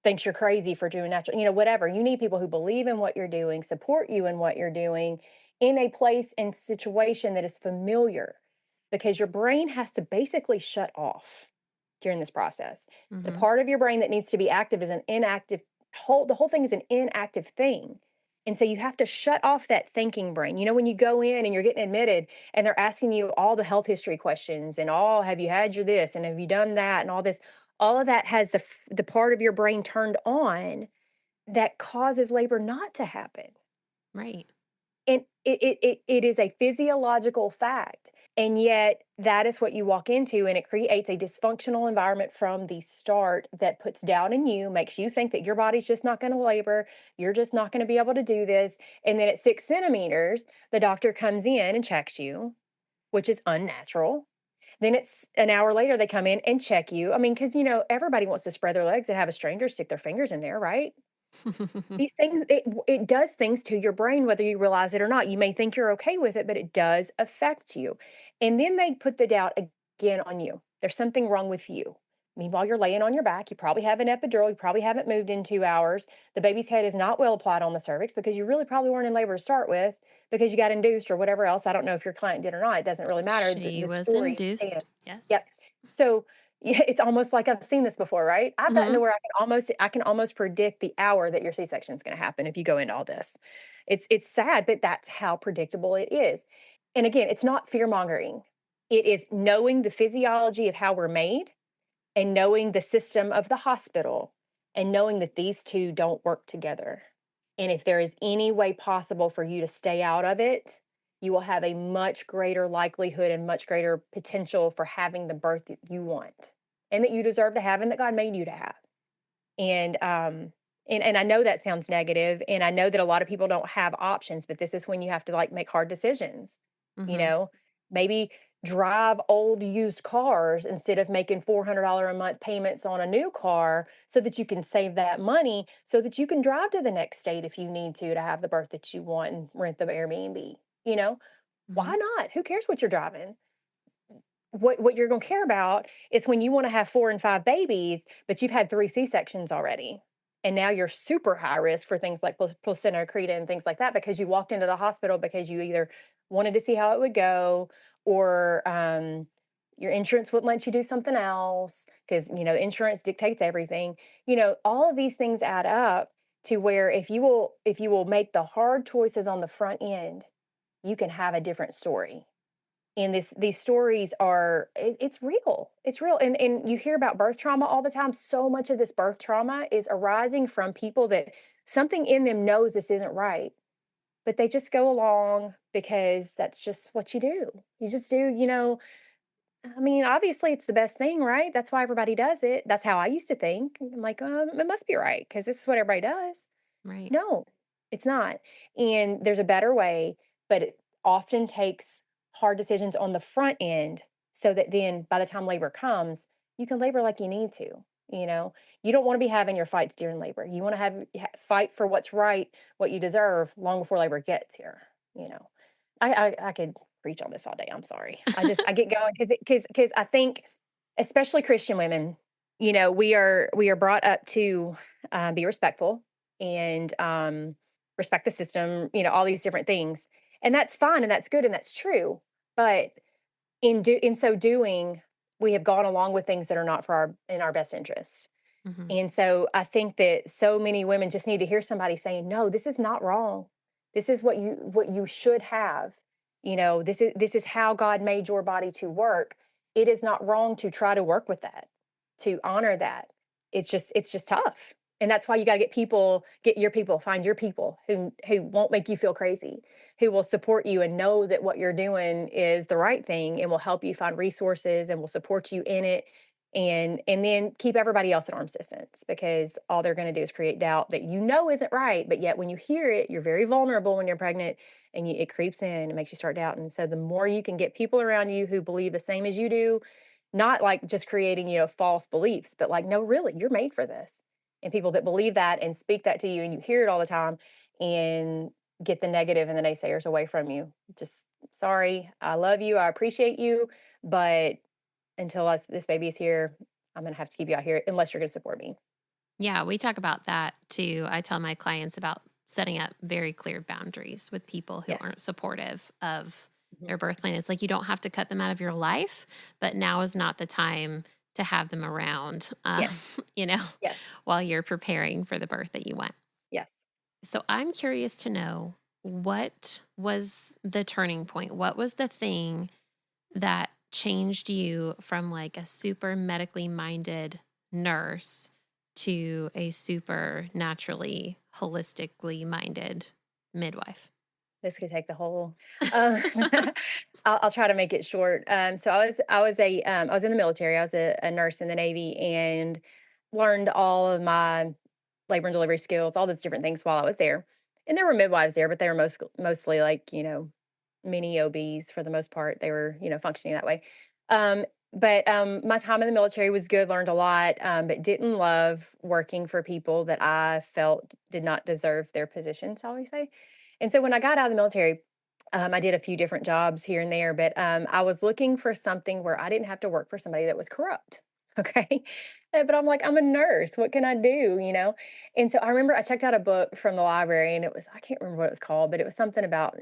thinks you're crazy for doing natural, whatever. You need people who believe in what you're doing, support you in what you're doing, in a place and situation that is familiar, because your brain has to basically shut off during this process. The Mhm. part of your brain that needs to be active is an inactive the whole thing is an inactive thing. And so you have to shut off that thinking brain. When you go in and you're getting admitted and they're asking you all the health history questions and all, have you had your this and have you done that and all of that has the part of your brain turned on that causes labor not to happen. Right. And it is a physiological fact. And yet that is what you walk into, and it creates a dysfunctional environment from the start that puts doubt in you, makes you think that your body's just not going to labor, you're just not going to be able to do this. And then at 6 centimeters, the doctor comes in and checks you, which is unnatural. Then it's an hour later they come in and check you. I mean, because everybody wants to spread their legs and have a stranger stick their fingers in there, right? These things, it does things to your brain, whether you realize it or not. You may think you're okay with it, but it does affect you. And then they put the doubt again on you. There's something wrong with you. Meanwhile, you're laying on your back. You probably have an epidural. You probably haven't moved in 2 hours. The baby's head is not well applied on the cervix because you really probably weren't in labor to start with, because you got induced or whatever else. I don't know if your client did or not. It doesn't really matter. The, She the was story stands. induced. Yes. Yep. So yeah, it's almost like I've seen this before, right? I've gotten to Mhm. where I can almost predict the hour that your C-section is going to happen if you go into all this. It's sad, but that's how predictable it is. And again, it's not fear mongering. It is knowing the physiology of how we're made, and knowing the system of the hospital, and knowing that these two don't work together. And if there is any way possible for you to stay out of it, you will have a much greater likelihood and much greater potential for having the birth that you want and that you deserve to have and that God made you to have. And I know that sounds negative, and I know that a lot of people don't have options, but this is when you have to like make hard decisions. You Mhm. know, maybe drive old used cars instead of making $400 a month payments on a new car, so that you can save that money so that you can drive to the next state if you need to have the birth that you want and rent the Airbnb. You know, why Mhm. not? Who cares what you're driving? What you're gonna care about is when you wanna have 4 and 5 babies, but you've had 3 C-sections already, and now you're super high risk for things like placenta accreta and things like that, because you walked into the hospital because you either wanted to see how it would go, or, your insurance wouldn't let you do something else because insurance dictates everything. All of these things add up to where if you will make the hard choices on the front end, you can have a different story. And these stories are it's real, and you hear about birth trauma all the time. So much of this birth trauma is arising from people that something in them knows this isn't right, but they just go along because that's just what you just do. I mean, obviously it's the best thing, right? That's why everybody does it. That's how I used to think. I'm like, it must be right because this is what everybody does. Right. No, it's not. And there's a better way, but it often takes hard decisions on the front end so that then by the time labor comes, you can labor like you need to. You know, you don't want to be having your fights during labor. You want to fight for what's right, what you deserve long before labor gets here. You know, I could preach on this all day. I'm sorry. I get going because I think, especially Christian women, we are brought up to be respectful and respect the system, all these different things. And that's fine and that's good and that's true. But in so doing, we have gone along with things that are not for our best interest. Mhm. And so I think that so many women just need to hear somebody saying, "No, this is not wrong. This is what you should have. This is how God made your body to work. It is not wrong to try to work with that, to honor that. It's just tough. And that's why you got to get your people, find your people who won't make you feel crazy, who will support you and know that what you're doing is the right thing and will help you find resources and will support you in it, and then keep everybody else at arm's distance, because all they're going to do is create doubt that isn't right, but yet when you hear it, you're very vulnerable when you're pregnant, and it creeps in and makes you start doubting. So the more you can get people around you who believe the same as you do, not like just creating, false beliefs, but like, no, really, you're made for this. And people that believe that and speak that to you and you hear it all the time and get the negative and the naysayers away from you. Just sorry, I love you, I appreciate you, but until this baby is here, I'm gonna have to keep you out here unless you're gonna support me. Yeah, we talk about that too. I tell my clients about setting up very clear boundaries with people who aren't Yes. supportive of Mhm. their birth plan. It's like you don't have to cut them out of your life, but now is not the time to have them around, Yes. you know, Yes. while you're preparing for the birth that you want. Yes. So I'm curious to know, what was the turning point? What was the thing that changed you from like a super medically minded nurse to a super naturally holistically minded midwife? This could take the whole. Uh, I'll try to make it short. So I was in the military. I was a nurse in the Navy and learned all of my labor and delivery skills, all those different things while I was there. And there were midwives there, but they were mostly like mini OBs for the most part. They were functioning that way. But my time in the military was good. Learned a lot, but didn't love working for people that I felt did not deserve their positions. Shall we say? And so when I got out of the military, I did a few different jobs here and there, but I was looking for something where I didn't have to work for somebody that was corrupt. Okay. But I'm like, I'm a nurse. What can I do? And so I remember I checked out a book from the library and I can't remember what it was called, but it was something about,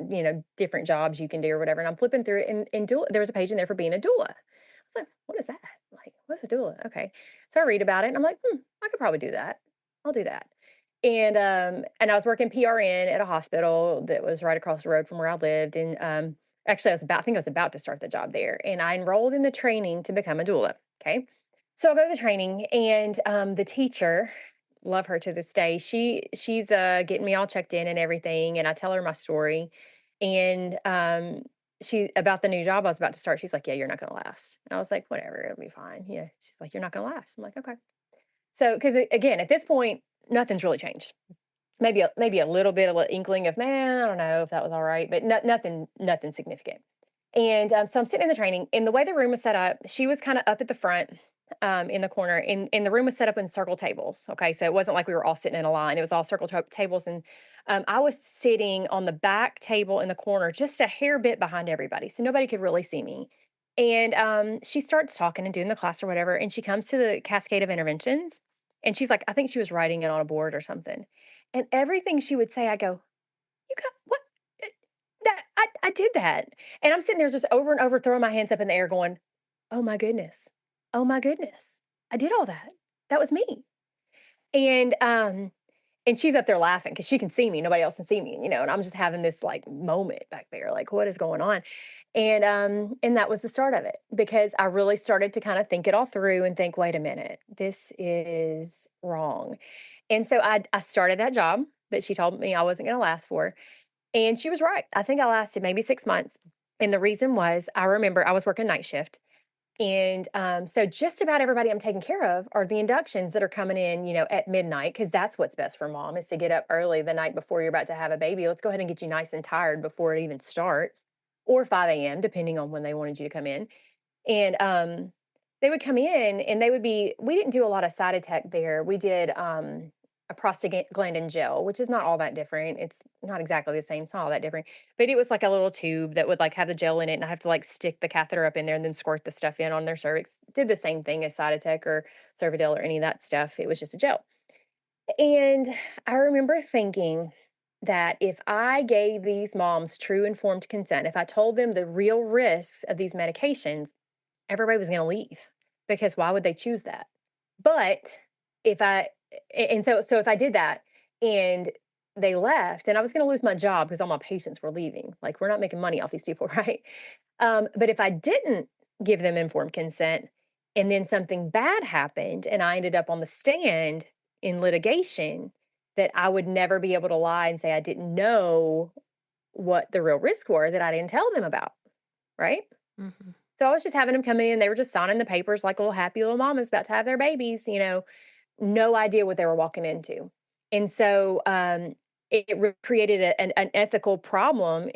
different jobs you can do or whatever. And I'm flipping through it and there was a page in there for being a doula. I was like, what is that? Like, what's a doula? Okay. So I read about it and I'm like, I could probably do that. I'll do that. And I was working PRN at a hospital that was right across the road from where I lived. And actually I think I was about to start the job there. And I enrolled in the training to become a doula. Okay. So I go to the training and the teacher, love her to this day, she's getting me all checked in and everything. And I tell her my story. And she about the new job I was about to start, she's like, yeah, you're not gonna last. And I was like, whatever, it'll be fine. Yeah. She's like, you're not gonna last. I'm like, okay. So, because again, at this point, nothing's really changed. Maybe a little bit, a little inkling of, man, I don't know if that was all right, but nothing significant. And so I'm sitting in the training, and the way the room was set up, she was kind of up at the front, in the corner, and the room was set up in circle tables. Okay, so it wasn't like we were all sitting in a line; it was all tables, and I was sitting on the back table in the corner, just a hair bit behind everybody, so nobody could really see me. And she starts talking and doing the class or whatever, and she comes to the cascade of interventions, and she's like, I think she was writing it on a board or something, and everything she would say, I go, "You got what? Uh, That I did that." And I'm sitting there just over and over throwing my hands up in the air going, "Oh my goodness. Oh my goodness. I did all that. That was me." And and she's up there laughing because she can see me. Nobody else can see me, and I'm just having this like moment back there, like, what is going on? And that was the start of it because I really started to kind of think it all through and think, wait a minute, this is wrong. And so I started that job that she told me I wasn't gonna last for. And she was right. I think I lasted maybe 6 months. And the reason was I remember I was working night shift. And so just about everybody I'm taking care of are the inductions that are coming in, at midnight, because that's what's best for mom is to get up early the night before you're about to have a baby. Let's go ahead and get you nice and tired before it even starts, or 5 a.m., depending on when they wanted you to come in. And they would come in and we didn't do a lot of side attack there. We did a prostaglandin gel, which is not all that different. It's not exactly the same, it's not all that different. But it was like a little tube that would like have the gel in it, and I have to like stick the catheter up in there and then squirt the stuff in on their cervix. Did the same thing as side attack or Cervidil or any of that stuff. It was just a gel. And I remember thinking that if I gave these moms true informed consent, if I told them the real risks of these medications, everybody was gonna leave because why would they choose that? But if I and so if I did that and they left and I was gonna lose my job because all my patients were leaving, like, we're not making money off these people, right? But if I didn't give them informed consent and then something bad happened and I ended up on the stand in litigation, that I would never be able to lie and say I didn't know what the real risks were that I didn't tell them about, right? Hmm. So I was just having them come in, they were just signing the papers like little happy little mamas about to have their babies, no idea what they were walking into. And so created an ethical problem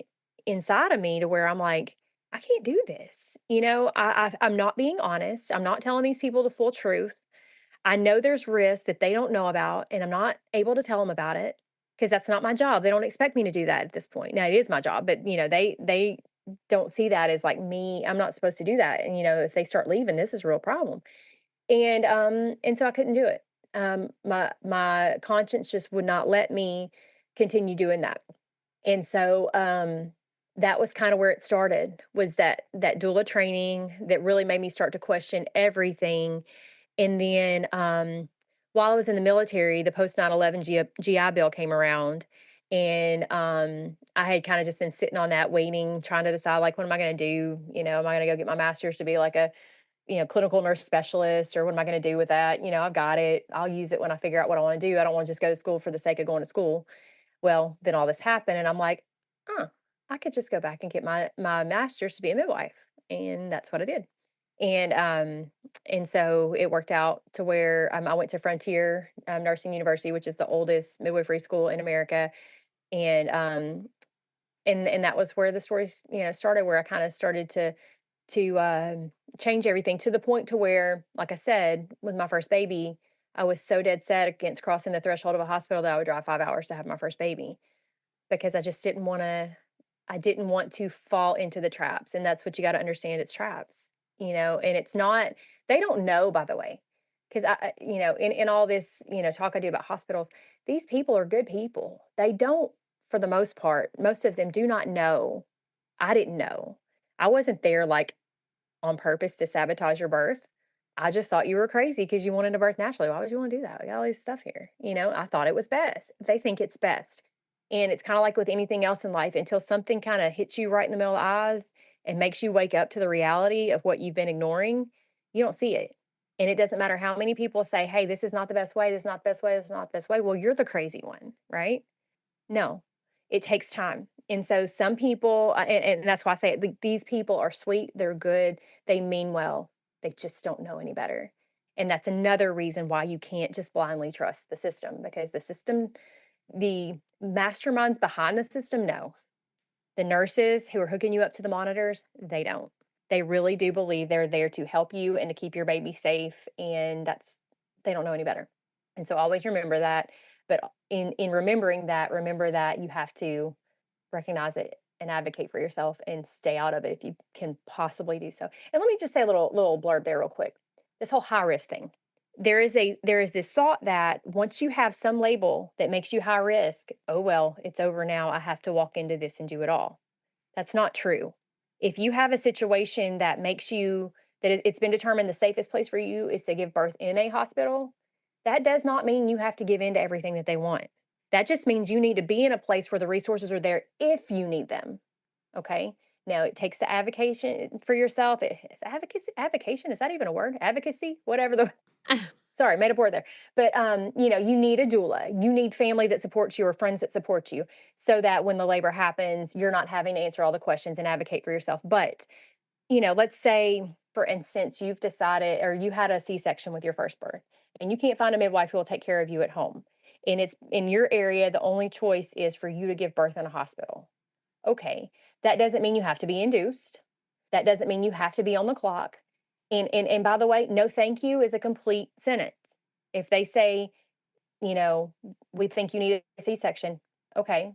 inside of me to where I'm like, I can't do this. I'm not being honest. I'm not telling these people the full truth. I know there's risks that they don't know about, and I'm not able to tell them about it because that's not my job. They don't expect me to do that at this point. Now it is my job, but they don't see that as like me. I'm not supposed to do that. And if they start leaving, this is a real problem. And so I couldn't do it. My conscience just would not let me continue doing that. And so that was kind of where it started, was that doula training that really made me start to question everything. And then while I was in the military, the post 9/11 GI Bill came around, and I had kind of just been sitting on that, waiting, trying to decide, like, what am I going to do? Am I going to go get my master's to be like a clinical nurse specialist, or what am I going to do with that? I've got it. I'll use it when I figure out what I want to do. I don't want to just go to school for the sake of going to school. Well, then all this happened, and I'm like, huh, I could just go back and get my master's to be a midwife, and that's what I did. And so it worked out to where I went to Frontier Nursing University, which is the oldest midwifery school in America, and and that was where the story started, where I kind of started to change everything to the point to where, like I said, with my first baby, I was so dead set against crossing the threshold of a hospital that I would drive 5 hours to have my first baby, because I just didn't want to fall into the traps. And that's what you got to understand. It's traps, and it's not, they don't know, by the way, because in all this, talk I do about hospitals, these people are good people. They don't, for the most part, most of them do not know. I didn't know. I wasn't there like on purpose to sabotage your birth. I just thought you were crazy because you wanted to birth naturally. Why would you want to do that? We got all this stuff here. I thought it was best. They think it's best. And it's kind of like with anything else in life, until something kind of hits you right in the middle of the eyes and makes you wake up to the reality of what you've been ignoring, you don't see it. And it doesn't matter how many people say, hey, this is not the best way. This is not the best way. This is not the best way. Well, you're the crazy one, right? No, it takes time. And so some people, and that's why I say it, these people are sweet, they're good, they mean well, they just don't know any better. And that's another reason why you can't just blindly trust the system, because the system, the masterminds behind the system, no. The nurses who are hooking you up to the monitors, they don't. They really do believe they're there to help you and to keep your baby safe. And they don't know any better. And so always remember that. But in remembering that, remember that you have to recognize it and advocate for yourself and stay out of it if you can possibly do so. And let me just say a little blurb there real quick. This whole high risk thing. There is this thought that once you have some label that makes you high risk, oh well, it's over now. I have to walk into this and do it all. That's not true. If you have a situation that makes you, that it's been determined the safest place for you is to give birth in a hospital, that does not mean you have to give in to everything that they want. That just means you need to be in a place where the resources are there if you need them. Okay. Now it takes the advocation for yourself. Is advocation, is that even a word? Advocacy, whatever the, sorry, made up word there. But you need a doula. You need family that supports you or friends that support you, so that when the labor happens, you're not having to answer all the questions and advocate for yourself. But, let's say, for instance, you've decided, or you had a C-section with your first birth, and you can't find a midwife who will take care of you at home. And it's in your area, the only choice is for you to give birth in a hospital. Okay. That doesn't mean you have to be induced. That doesn't mean you have to be on the clock. And by the way, no thank you is a complete sentence. If they say, you know, we think you need a C-section, okay.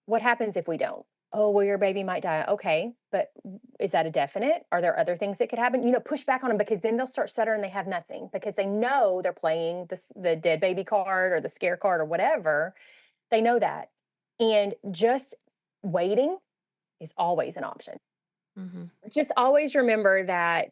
What happens if we don't? Oh, well, your baby might die. Okay, but is that a definite? Are there other things that could happen? Push back on them, because then they'll start stuttering. They have nothing because they know they're playing the dead baby card or the scare card or whatever. They know that. And just waiting is always an option. Hmm. Just always remember that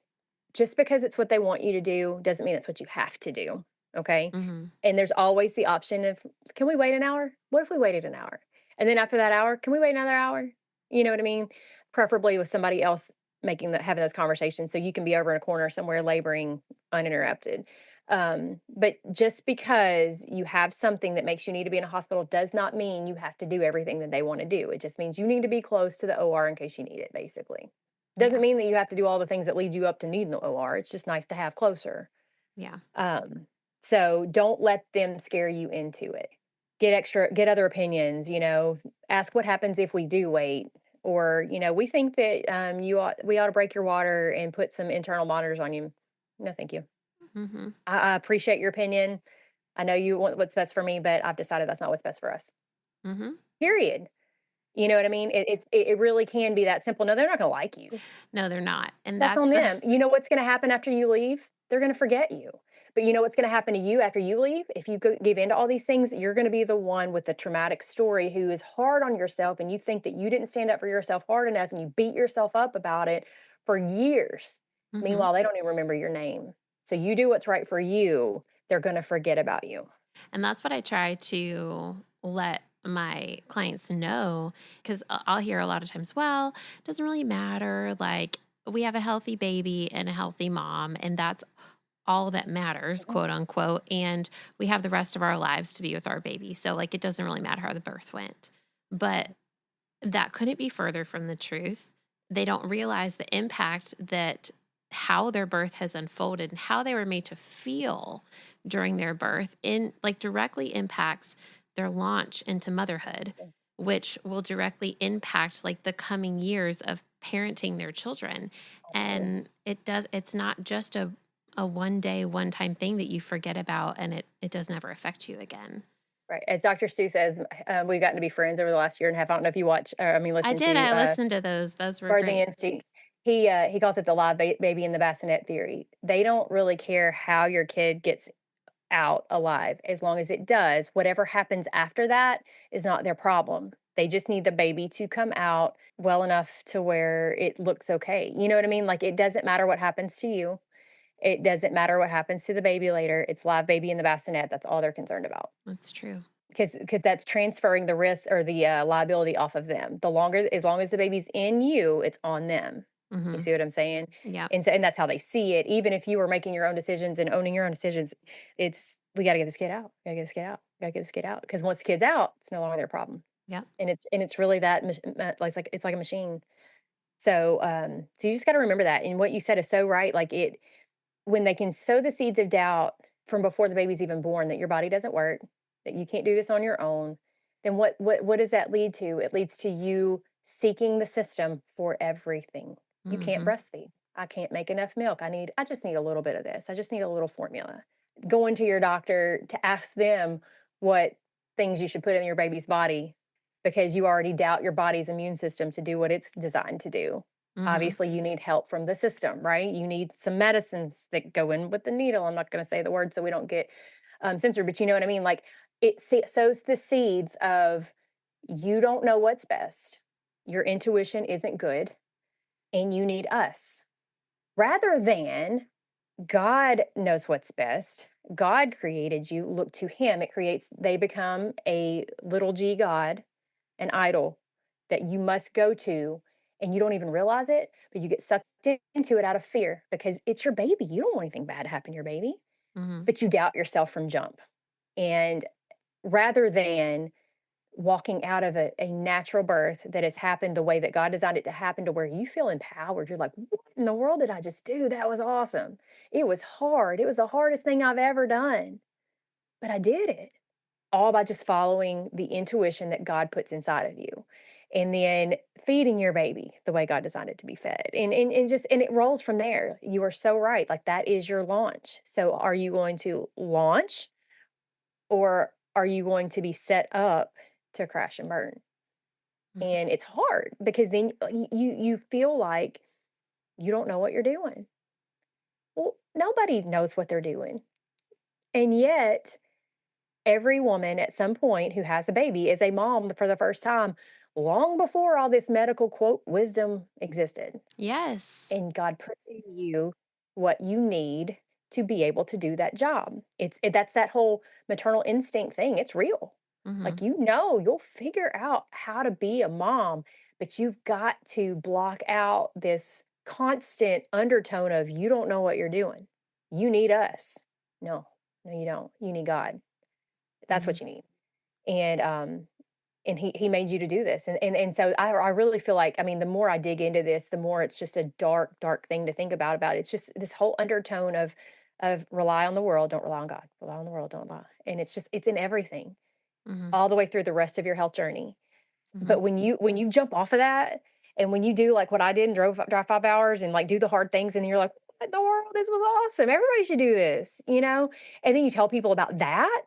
just because it's what they want you to do doesn't mean it's what you have to do. Okay. Hmm. And there's always the option of, can we wait an hour? What if we waited an hour? And then after that hour, can we wait another hour? You know what I mean? Preferably with somebody else having those conversations, so you can be over in a corner somewhere laboring uninterrupted. But just because you have something that makes you need to be in a hospital does not mean you have to do everything that they want to do. It just means you need to be close to the OR in case you need it, basically. Doesn't Yeah. mean that you have to do all the things that lead you up to needing the OR. It's just nice to have closer. Yeah. Um, so don't let them scare you into it. Get other opinions, ask what happens if we do wait. or, we think that we ought to break your water and put some internal monitors on you. No, thank you. Mhm. I appreciate your opinion. I know you want what's best for me, but I've decided that's not what's best for us. Mhm. Period. You know what I mean? It really can be that simple. No, they're not going to like you. No, they're not. And That's that's on the them. You know what's gonna happen after you leave? They're gonna forget you. But you know what's gonna happen to you after you leave? If you give in to all these things, you're gonna be the one with the traumatic story who is hard on yourself, and you think that you didn't stand up for yourself hard enough, and you beat yourself up about it for years. Mhm. Meanwhile, they don't even remember your name. So you do what's right for you, they're gonna forget about you. And that's what I try to let my clients know, because I'll hear a lot of times, well, it doesn't really matter. Like, we have a healthy baby and a healthy mom, and that's all that matters, Mhm. quote unquote. And we have the rest of our lives to be with our baby. So, like, it doesn't really matter how the birth went. But that couldn't be further from the truth. They don't realize the impact that how their birth has unfolded and how they were made to feel during their birth in like directly impacts their launch into motherhood, which will directly impact like the coming years of parenting their children. And it's not just a one day, one time thing that you forget about and it doesn't ever affect you again. Right. As Dr. Stu says, we've gotten to be friends over the last year and a half. I don't know if you watch, I listen did. to I listened to those. Those were Birthing great. Instincts. He calls it the live baby in the bassinet theory. They don't really care how your kid gets out alive. As long as it does, whatever happens after that is not their problem. They just need the baby to come out well enough to where it looks okay. You know what I mean? Like, it doesn't matter what happens to you. It doesn't matter what happens to the baby later. It's live baby in the bassinet. That's all they're concerned about. That's true. Because that's transferring the risk or the liability off of them. As long as the baby's in you, it's on them. You Mhm. see what I'm saying? Yep. And that's how they see it. Even if you were making your own decisions and owning your own decisions, it's we got to get this kid out. We got to get this kid out. We got to get this kid out. Because once the kid's out, it's no longer their problem. Yep. And it's really that like it's like a machine. So you just got to remember that. And what you said is so right. Like, it when they can sow the seeds of doubt from before the baby's even born, that your body doesn't work, that you can't do this on your own, then what does that lead to? It leads to you seeking the system for everything. You can't Mhm. breastfeed. I can't make enough milk. I just need a little bit of this. I just need a little formula. Going to your doctor to ask them what things you should put in your baby's body because you already doubt your body's immune system to do what it's designed to do. Mhm. Obviously, you need help from the system, right? You need some medicines that go in with the needle. I'm not going to say the word so we don't get censored, but you know what I mean? Like, sows the seeds of you don't know what's best. Your intuition isn't good, and you need us rather than God knows what's best. God created you. Look to Him. They become a little g God, an idol that you must go to, and you don't even realize it, but you get sucked into it out of fear because it's your baby. You don't want anything bad to happen to your baby, Mhm. but you doubt yourself from jump. And rather than walking out of a natural birth that has happened the way that God designed it to happen, to where you feel empowered, you're like, what in the world did I just do? That was awesome. It was hard. It was the hardest thing I've ever done, but I did it all by just following the intuition that God puts inside of you. And then feeding your baby the way God designed it to be fed. And it rolls from there. You are so right. Like, that is your launch. So are you going to launch, or are you going to be set up to crash and burn? Mhm. And it's hard because then you feel like you don't know what you're doing. Well, nobody knows what they're doing. And yet every woman at some point who has a baby is a mom for the first time, long before all this medical quote wisdom existed. Yes. And God puts in you what you need to be able to do that job. That's that whole maternal instinct thing. It's real. Like, Mhm. you'll figure out how to be a mom, but you've got to block out this constant undertone of you don't know what you're doing. You need us. No, no, you don't. You need God. That's Mhm. what you need. And he made you to do this. And so I really feel like, I mean, the more I dig into this, the more it's just a dark, dark thing to think about. It's just this whole undertone of rely on the world, don't rely on God. Rely on the world, don't lie. And it's in everything, Mhm. all the way through the rest of your health journey. Mhm. But when you jump off of that, And when you do like what I did and drive 5 hours and like do the hard things, and you're like, what in the world? This was awesome. Everybody should do this, you know? And then you tell people about that.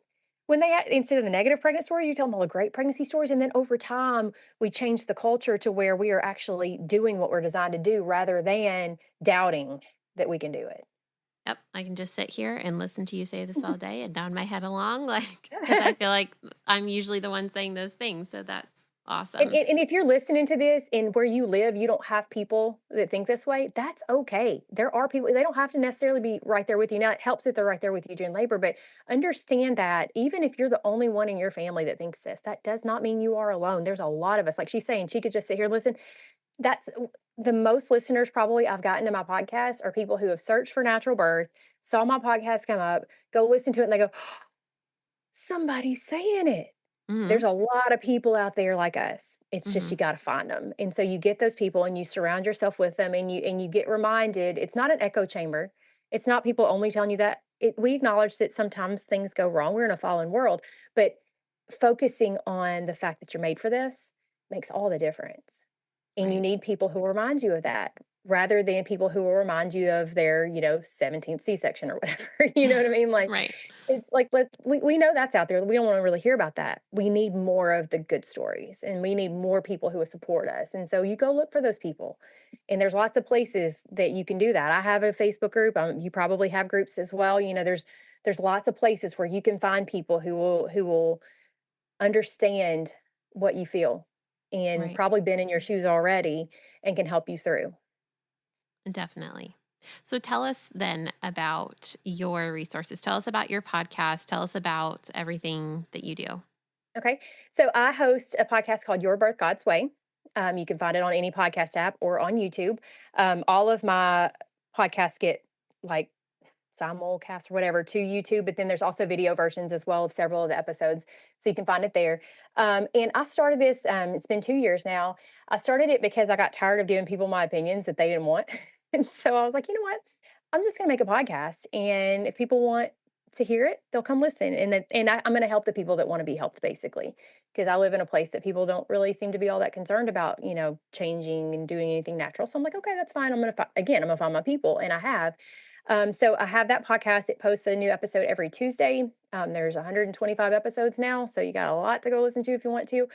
When instead of the negative pregnant story, you tell them all the great pregnancy stories. And then over time, we change the culture to where we are actually doing what we're designed to do rather than doubting that we can do it. Yep, I can just sit here and listen to you say this all day and nod my head along, like, because I feel like I'm usually the one saying those things. So that's And, awesome. and and if you're listening to this and where you live, you don't have people that think this way, that's okay. There are people, they don't have to necessarily be right there with you. Now, it helps if they're right there with you during labor, but understand that even if you're the only one in your family that thinks this, that does not mean you are alone. There's a lot of us. Like she's saying, she could just sit here and listen. That's the most listeners probably I've gotten to my podcast are people who have searched for natural birth, saw my podcast come up, go listen to it, and they go, somebody's saying it. Hmm. There's a lot of people out there like us. It's just Hmm. you gotta find them, and so you get those people and you surround yourself with them, and you get reminded it's not an echo chamber. It's not people only telling you that. We acknowledge that sometimes things go wrong. We're in a fallen world, but focusing on the fact that you're made for this makes all the difference. And you Right. need people who remind you of that rather than people who will remind you of their, 17th C-section or whatever. You know what I mean? Like, Right. it's like, we know that's out there. We don't want to really hear about that. We need more of the good stories and we need more people who will support us. And so you go look for those people. And there's lots of places that you can do that. I have a Facebook group. You probably have groups as well. There's lots of places where you can find people who will understand what you feel and Right. probably been in your shoes already and can help you through. Definitely. So tell us then about your resources. Tell us about your podcast. Tell us about everything that you do. Okay. So I host a podcast called Your Birth God's Way. You can find it on any podcast app or on YouTube. All of my podcasts get like simulcast or whatever to YouTube, but then there's also video versions as well of several of the episodes. So you can find it there. And I started this, it's been 2 years now. I started it because I got tired of giving people my opinions that they didn't want. And so I was like, you know what? I'm just going to make a podcast. And if people want to hear it, they'll come listen. I'm going to help the people that want to be helped, basically, because I live in a place that people don't really seem to be all that concerned about, changing and doing anything natural. So I'm like, okay, that's fine. I'm going to find my people. And I have. So I have that podcast. It posts a new episode every Tuesday. There's 125 episodes now, so you got a lot to go listen to if you want to.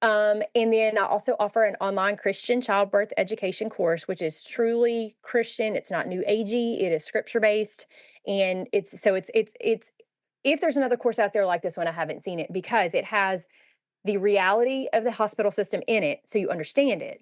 And then I also offer an online Christian childbirth education course, which is truly Christian. It's not new agey. It is scripture based, and it's. If there's another course out there like this one, I haven't seen it because it has the reality of the hospital system in it, so you understand it,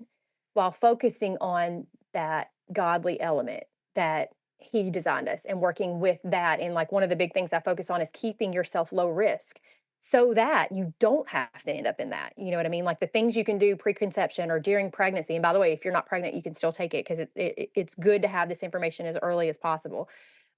while focusing on that godly element that he designed us and working with that. And like one of the big things I focus on is keeping yourself low risk so that you don't have to end up in that. You know what I mean? Like the things you can do preconception or during pregnancy. And by the way, if you're not pregnant, you can still take it because it's good to have this information as early as possible.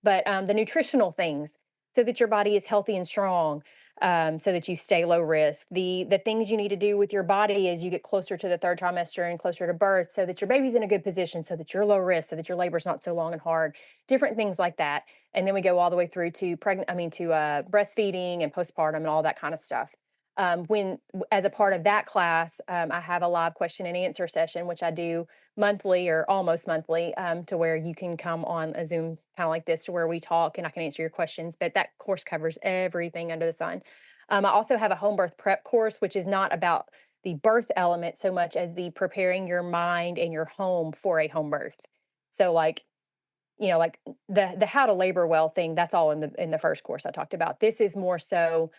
But the nutritional things so that your body is healthy and strong, so that you stay low risk. The things you need to do with your body as you get closer to the third trimester and closer to birth, so that your baby's in a good position, so that you're low risk, so that your labor's not so long and hard. Different things like that, and then we go all the way through to pregnant. I mean, to breastfeeding and postpartum and all that kind of stuff. As a part of that class, I have a live question and answer session, which I do monthly or almost monthly, to where you can come on a Zoom kind of like this to where we talk and I can answer your questions. But that course covers everything under the sun. I also have a home birth prep course, which is not about the birth element so much as the preparing your mind and your home for a home birth. So, like the how to labor well thing, that's all in the first course I talked about. This is more so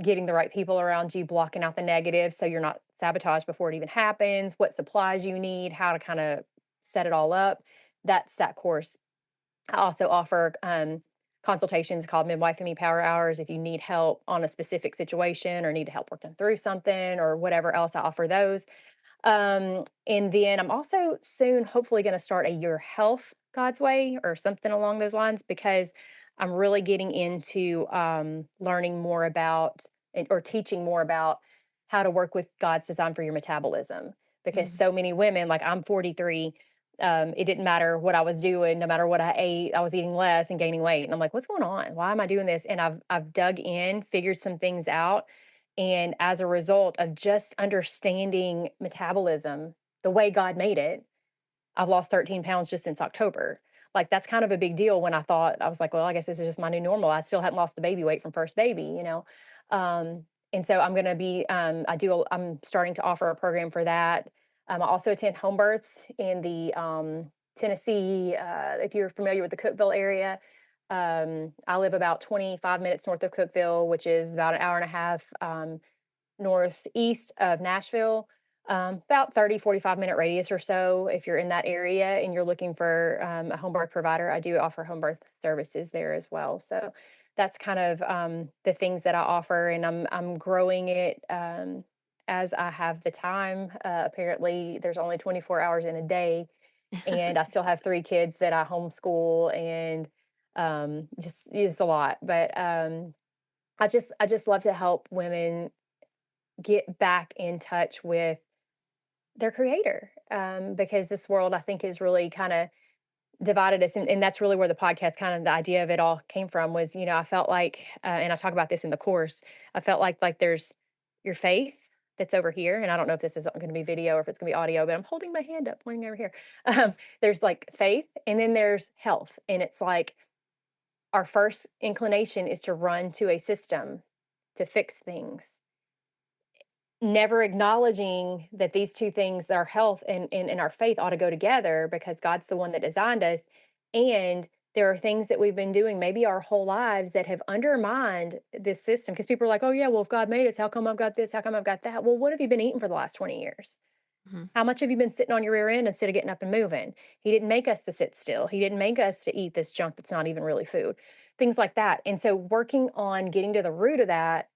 getting the right people around you, blocking out the negative so you're not sabotaged before it even happens, what supplies you need, how to kind of set it all up. That's that course. I also offer consultations called Midwife and Me Power Hours. If you need help on a specific situation or need help working through something or whatever else, I offer those. And then I'm also soon hopefully going to start a Your Health God's Way or something along those lines because I'm really getting into learning more about or teaching more about how to work with God's design for your metabolism. Because Mm. so many women, like I'm 43, it didn't matter what I was doing, no matter what I ate, I was eating less and gaining weight. And I'm like, what's going on? Why am I doing this? And I've dug in, figured some things out, and as a result of just understanding metabolism the way God made it, I've lost 13 pounds just since October. Like, that's kind of a big deal when I was like, well, I guess this is just my new normal. I still hadn't lost the baby weight from first baby, you know? And so I'm going to be, I'm starting to offer a program for that. I also attend home births in the Tennessee, if you're familiar with the Cookeville area. I live about 25 minutes north of Cookeville, which is about an hour and a half northeast of Nashville, about 30-45 minute radius or so. If you're in that area and you're looking for a home birth provider, I do offer home birth services there as well. So that's kind of the things that I offer, and I'm growing it as I have the time. Apparently, there's only 24 hours in a day, and I still have 3 kids that I homeschool, and just it's a lot. But I just love to help women get back in touch with their creator, because this world, I think, is really kind of divided us, and that's really where the podcast, kind of the idea of it all came from, was, I felt like, and I talk about this in the course, I felt like there's your faith that's over here, and I don't know if this is going to be video or if it's going to be audio, but I'm holding my hand up pointing over here. There's like faith, and then there's health, and it's like our first inclination is to run to a system to fix things, never acknowledging that these two things, our health and our faith, ought to go together, because God's the one that designed us. And there are things that we've been doing maybe our whole lives that have undermined this system, because people are like, oh yeah, well, if God made us, how come I've got this, how come I've got that? Well, what have you been eating for the last 20 years? Mhm. How much have you been sitting on your rear end instead of getting up and moving? He didn't make us to sit still. He didn't make us to eat this junk that's not even really food, things like that. And so working on getting to the root of that,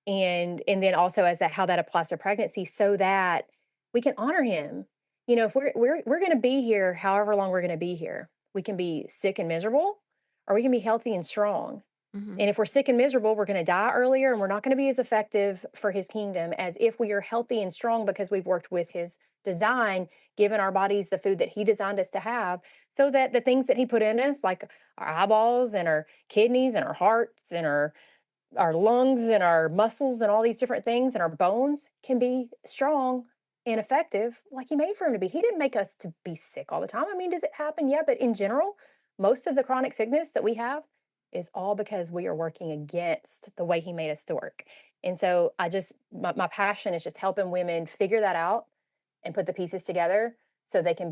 and then also as that, how that applies to pregnancy, so that we can honor him. If we're going to be here however long we're going to be here, we can be sick and miserable, or we can be healthy and strong. Mhm. And if we're sick and miserable, we're going to die earlier, and we're not going to be as effective for his kingdom as if we are healthy and strong, because we've worked with his design, given our bodies the food that he designed us to have, so that the things that he put in us, like our eyeballs and our kidneys and our hearts and our lungs and our muscles and all these different things and our bones, can be strong and effective like he made for him to be. He didn't make us to be sick all the time. I mean, does it happen? Yeah, but in general, most of the chronic sickness that we have is all because we are working against the way he made us to work. And so my passion is just helping women figure that out and put the pieces together, so they can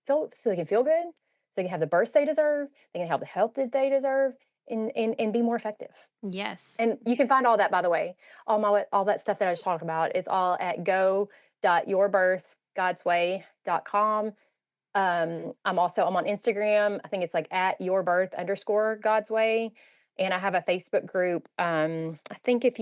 so they can feel good, so they can have the births they deserve, they can have the health that they deserve, and be more effective. Yes. And you can find all that, by the way, all that stuff that I was talking about. It's all at go.yourbirthgodsway.com. I'm on Instagram. I think it's like at @yourbirth_God's way. And I have a Facebook group. I think it's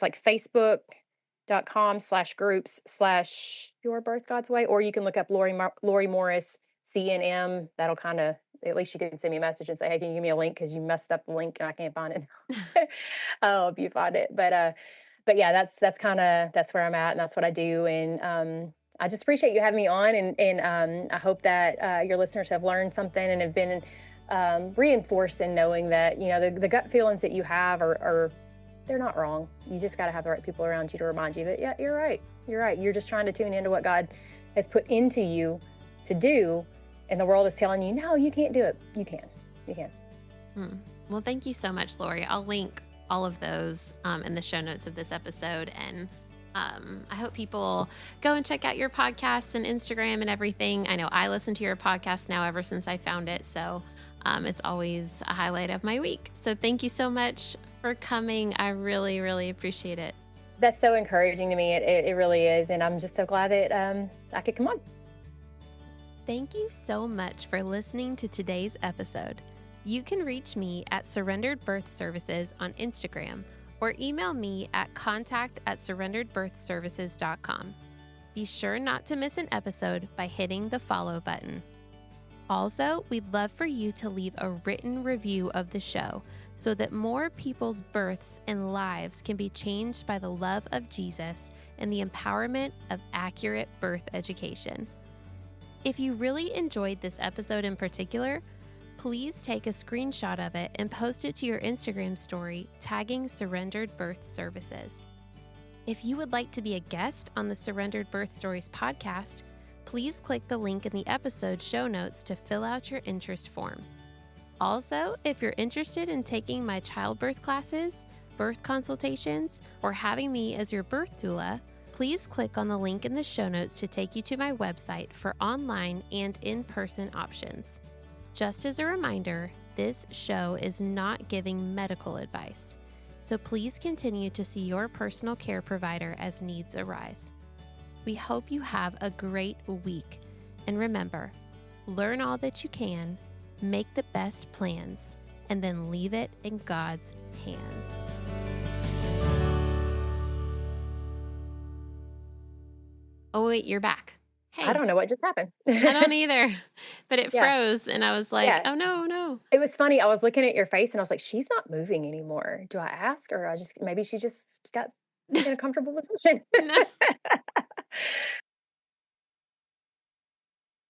like facebook.com/groups/yourbirthgodsway, or you can look up Lori Morris CNM. That'll kind of, at least you can send me a message and say, hey, can you give me a link, because you messed up the link and I can't find it. I'll help you find it. But yeah, that's where I'm at, and that's what I do. And I just appreciate you having me on, and I hope that your listeners have learned something and have been reinforced in knowing that, the gut feelings that you have are they're not wrong. You just got to have the right people around you to remind you that, yeah, you're right. You're right. You're just trying to tune into what God has put into you to do. And the world is telling you, no, you can't do it. You can. You can. Well, thank you so much, Lori. I'll link all of those in the show notes of this episode. And I hope people go and check out your podcasts and Instagram and everything. I know I listen to your podcast now ever since I found it. So it's always a highlight of my week. So thank you so much for coming. I really, really appreciate it. That's so encouraging to me. It really is. And I'm just so glad that I could come on. Thank you so much for listening to today's episode. You can reach me at Surrendered Birth Services on Instagram, or email me at contact@surrenderedbirthservices.com. Be sure not to miss an episode by hitting the follow button. Also, we'd love for you to leave a written review of the show, so that more people's births and lives can be changed by the love of Jesus and the empowerment of accurate birth education. If you really enjoyed this episode in particular, please take a screenshot of it and post it to your Instagram story, tagging Surrendered Birth Services. If you would like to be a guest on the Surrendered Birth Stories podcast, please click the link in the episode show notes to fill out your interest form. Also, if you're interested in taking my childbirth classes, birth consultations, or having me as your birth doula, please click on the link in the show notes to take you to my website for online and in-person options. Just as a reminder, this show is not giving medical advice, so please continue to see your personal care provider as needs arise. We hope you have a great week, and remember, learn all that you can, make the best plans, and then leave it in God's hands. Oh, wait, you're back. Hey. I don't know what just happened. I don't either, but it Yeah. froze and I was like, Yeah. oh no. It was funny. I was looking at your face and I was like, she's not moving anymore. Do I ask, or maybe she just got in a comfortable position? No.